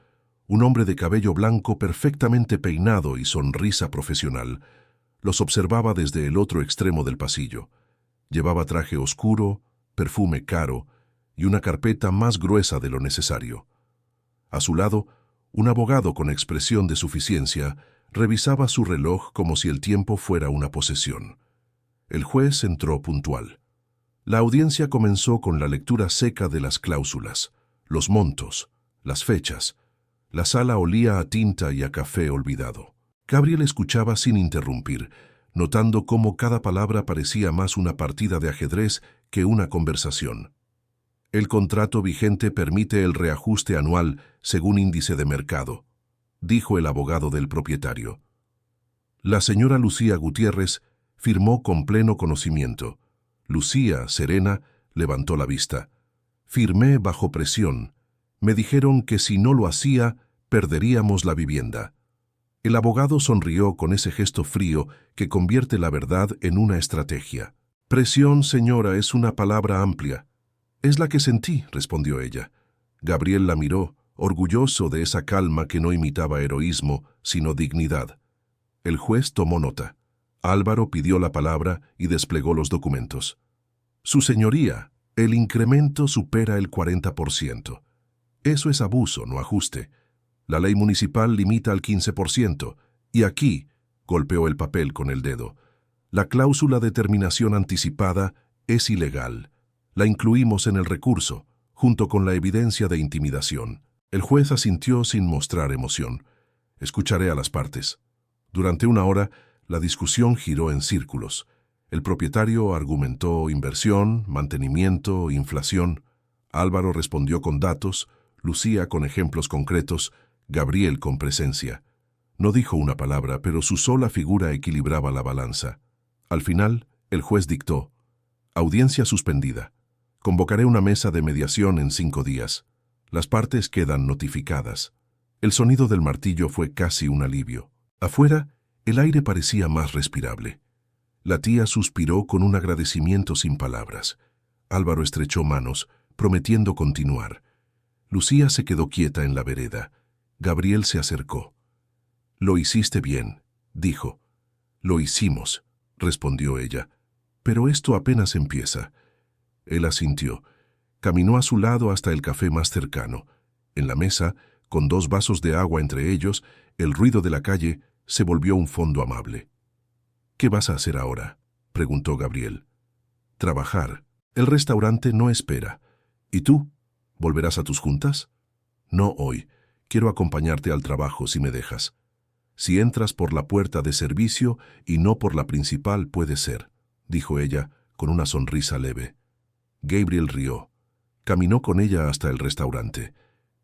un hombre de cabello blanco perfectamente peinado y sonrisa profesional, los observaba desde el otro extremo del pasillo. Llevaba traje oscuro, perfume caro y una carpeta más gruesa de lo necesario. A su lado, un abogado con expresión de suficiencia revisaba su reloj como si el tiempo fuera una posesión. El juez entró puntual. La audiencia comenzó con la lectura seca de las cláusulas, los montos, las fechas, La sala olía a tinta y a café olvidado. Gabriel escuchaba sin interrumpir, notando cómo cada palabra parecía más una partida de ajedrez que una conversación. El contrato vigente permite el reajuste anual según índice de mercado, dijo el abogado del propietario. La señora Lucía Gutiérrez firmó con pleno conocimiento. Lucía, serena, levantó la vista. Firmé bajo presión. Me dijeron que si no lo hacía, perderíamos la vivienda. El abogado sonrió con ese gesto frío que convierte la verdad en una estrategia. Presión, señora, es una palabra amplia. Es la que sentí, respondió ella. Gabriel la miró, orgulloso de esa calma que no imitaba heroísmo, sino dignidad. El juez tomó nota. Álvaro pidió la palabra y desplegó los documentos. Su señoría, el incremento supera el 40%. Eso es abuso, no ajuste. La ley municipal limita al 15%, y aquí, golpeó el papel con el dedo, la cláusula de terminación anticipada es ilegal. La incluimos en el recurso, junto con la evidencia de intimidación. El juez asintió sin mostrar emoción. Escucharé a las partes. Durante una hora, la discusión giró en círculos. El propietario argumentó inversión, mantenimiento, inflación. Álvaro respondió con datos, Lucía con ejemplos concretos, Gabriel con presencia. No dijo una palabra, pero su sola figura equilibraba la balanza. Al final, el juez dictó: audiencia suspendida. Convocaré una mesa de mediación en 5 días. Las partes quedan notificadas. El sonido del martillo fue casi un alivio. Afuera, el aire parecía más respirable. La tía suspiró con un agradecimiento sin palabras. Álvaro estrechó manos, prometiendo continuar. Lucía se quedó quieta en la vereda. Gabriel se acercó. «Lo hiciste bien», dijo. «Lo hicimos», respondió ella. «Pero esto apenas empieza». Él asintió. Caminó a su lado hasta el café más cercano. En la mesa, con 2 vasos de agua entre ellos, el ruido de la calle se volvió un fondo amable. «¿Qué vas a hacer ahora?», preguntó Gabriel. «Trabajar. El restaurante no espera. ¿Y tú? ¿Volverás a tus juntas?» «No hoy. Quiero acompañarte al trabajo si me dejas. Si entras por la puerta de servicio y no por la principal, puede ser», dijo ella con una sonrisa leve. Gabriel rió. Caminó con ella hasta el restaurante.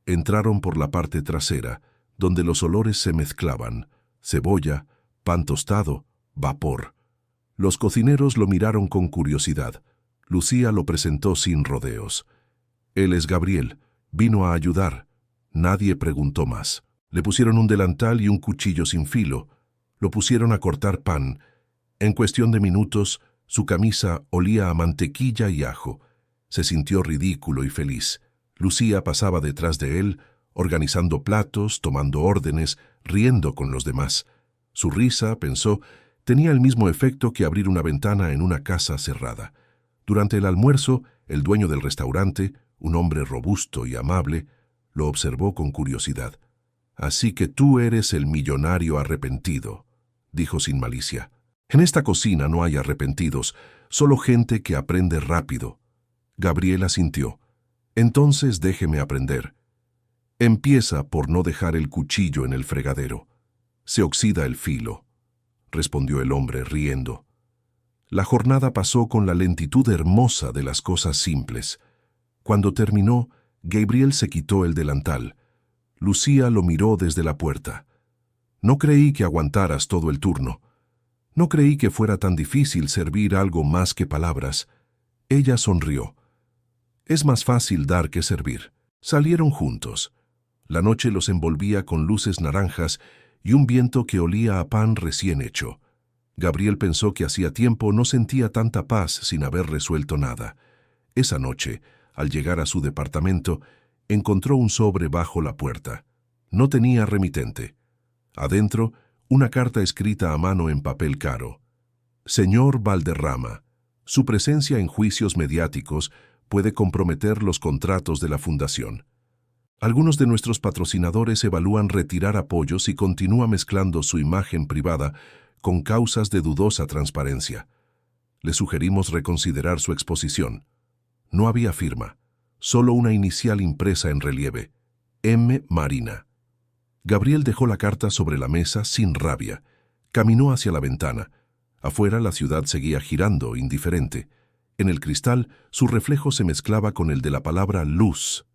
Entraron por la parte trasera, donde los olores se mezclaban: cebolla, pan tostado, vapor. Los cocineros lo miraron con curiosidad. Lucía lo presentó sin rodeos. «Él es Gabriel. Vino a ayudar». Nadie preguntó más. Le pusieron un delantal y un cuchillo sin filo. Lo pusieron a cortar pan. En cuestión de minutos, su camisa olía a mantequilla y ajo. Se sintió ridículo y feliz. Lucía pasaba detrás de él, organizando platos, tomando órdenes, riendo con los demás. Su risa, pensó, tenía el mismo efecto que abrir una ventana en una casa cerrada. Durante el almuerzo, el dueño del restaurante, un hombre robusto y amable, lo observó con curiosidad. «Así que tú eres el millonario arrepentido», dijo sin malicia. «En esta cocina no hay arrepentidos, solo gente que aprende rápido». Gabriel asintió. «Entonces déjeme aprender». «Empieza por no dejar el cuchillo en el fregadero. Se oxida el filo», respondió el hombre riendo. La jornada pasó con la lentitud hermosa de las cosas simples. Cuando terminó, Gabriel se quitó el delantal. Lucía lo miró desde la puerta. «No creí que aguantaras todo el turno. No creí que fuera tan difícil servir algo más que palabras». Ella sonrió. «Es más fácil dar que servir». Salieron juntos. La noche los envolvía con luces naranjas y un viento que olía a pan recién hecho. Gabriel pensó que hacía tiempo no sentía tanta paz sin haber resuelto nada. Esa noche, al llegar a su departamento, encontró un sobre bajo la puerta. No tenía remitente. Adentro, una carta escrita a mano en papel caro. «Señor Valderrama, su presencia en juicios mediáticos puede comprometer los contratos de la Fundación. Algunos de nuestros patrocinadores evalúan retirar apoyos y continúa mezclando su imagen privada con causas de dudosa transparencia. Le sugerimos reconsiderar su exposición». No había firma, solo una inicial impresa en relieve: M. Marina. Gabriel dejó la carta sobre la mesa sin rabia. Caminó hacia la ventana. Afuera la ciudad seguía girando, indiferente. En el cristal, su reflejo se mezclaba con el de la palabra luz.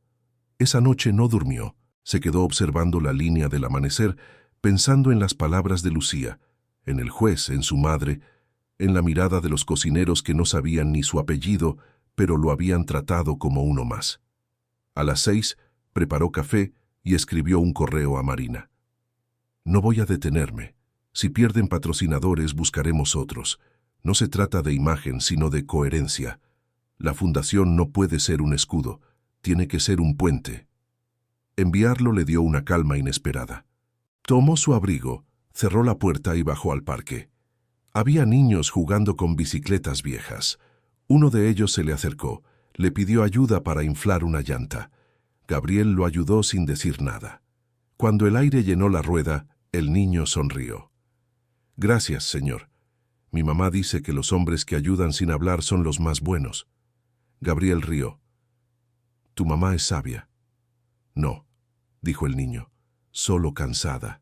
Esa noche no durmió. Se quedó observando la línea del amanecer, pensando en las palabras de Lucía, en el juez, en su madre, en la mirada de los cocineros que no sabían ni su apellido, pero lo habían tratado como uno más. A las 6, preparó café y escribió un correo a Marina. No voy a detenerme. Si pierden patrocinadores, buscaremos otros. No se trata de imagen, sino de coherencia. La fundación no puede ser un escudo, tiene que ser un puente. Enviarlo le dio una calma inesperada. Tomó su abrigo, cerró la puerta y bajó al parque. Había niños jugando con bicicletas viejas. Uno de ellos se le acercó, le pidió ayuda para inflar una llanta. Gabriel lo ayudó sin decir nada. Cuando el aire llenó la rueda, el niño sonrió. Gracias, señor. Mi mamá dice que los hombres que ayudan sin hablar son los más buenos. Gabriel rió. Tu mamá es sabia. No, dijo el niño, solo cansada.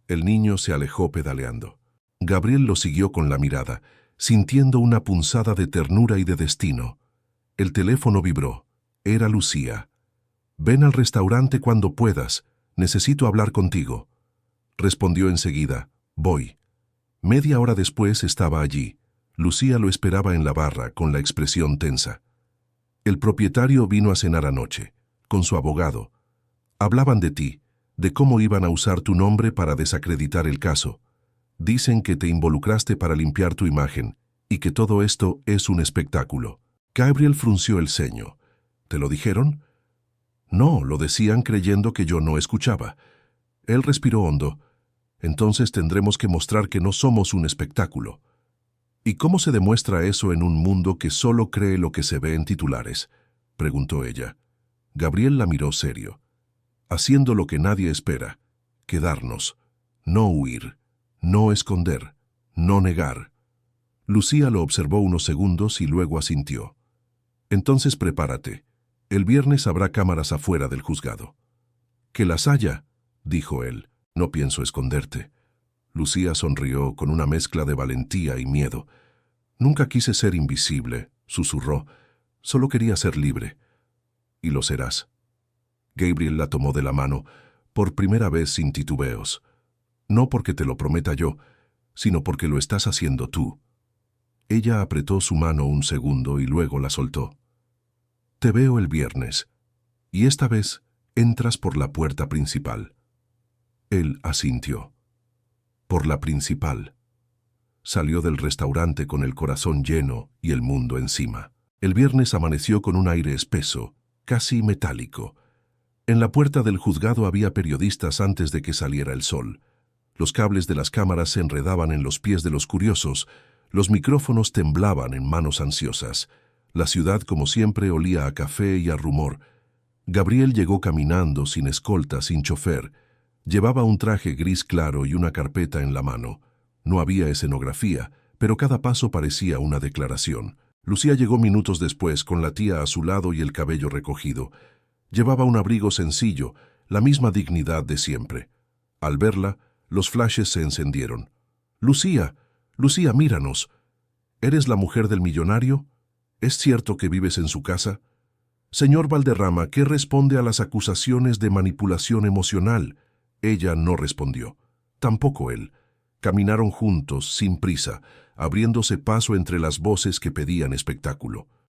El niño se alejó pedaleando. Gabriel lo siguió con la mirada, sintiendo una punzada de ternura y de destino. El teléfono vibró. Era Lucía. Ven al restaurante cuando puedas. Necesito hablar contigo. Respondió enseguida. Voy. Media hora después estaba allí. Lucía lo esperaba en la barra, con la expresión tensa. El propietario vino a cenar anoche, con su abogado. Hablaban de ti, de cómo iban a usar tu nombre para desacreditar el caso. Dicen que te involucraste para limpiar tu imagen y que todo esto es un espectáculo. Gabriel frunció el ceño. ¿Te lo dijeron? No, lo decían creyendo que yo no escuchaba. Él respiró hondo. Entonces tendremos que mostrar que no somos un espectáculo. ¿Y cómo se demuestra eso en un mundo que solo cree lo que se ve en titulares?, preguntó ella. Gabriel la miró serio. Haciendo lo que nadie espera, quedarnos, no huir, no esconder, no negar. Lucía lo observó unos segundos y luego asintió. Entonces prepárate. El viernes habrá cámaras afuera del juzgado. Que las haya, dijo él. No pienso esconderte. Lucía sonrió con una mezcla de valentía y miedo. Nunca quise ser invisible, susurró. Solo quería ser libre. Y lo serás. Gabriel la tomó de la mano, por primera vez sin titubeos. No porque te lo prometa yo, sino porque lo estás haciendo tú. Ella apretó su mano un segundo y luego la soltó. Te veo el viernes, y esta vez entras por la puerta principal. Él asintió. Por la principal. Salió del restaurante con el corazón lleno y el mundo encima. El viernes amaneció con un aire espeso, casi metálico. En la puerta del juzgado había periodistas antes de que saliera el sol. Los cables de las cámaras se enredaban en los pies de los curiosos, los micrófonos temblaban en manos ansiosas. La ciudad, como siempre, olía a café y a rumor. Gabriel llegó caminando, sin escolta, sin chofer. Llevaba un traje gris claro y una carpeta en la mano. No había escenografía, pero cada paso parecía una declaración. Lucía llegó minutos después, con la tía a su lado y el cabello recogido. Llevaba un abrigo sencillo, la misma dignidad de siempre. Al verla, los flashes se encendieron. «Lucía, Lucía, míranos. ¿Eres la mujer del millonario? ¿Es cierto que vives en su casa? Señor Valderrama, ¿qué responde a las acusaciones de manipulación emocional?» Ella no respondió. Tampoco él. Caminaron juntos, sin prisa, abriéndose paso entre las voces que pedían espectáculo.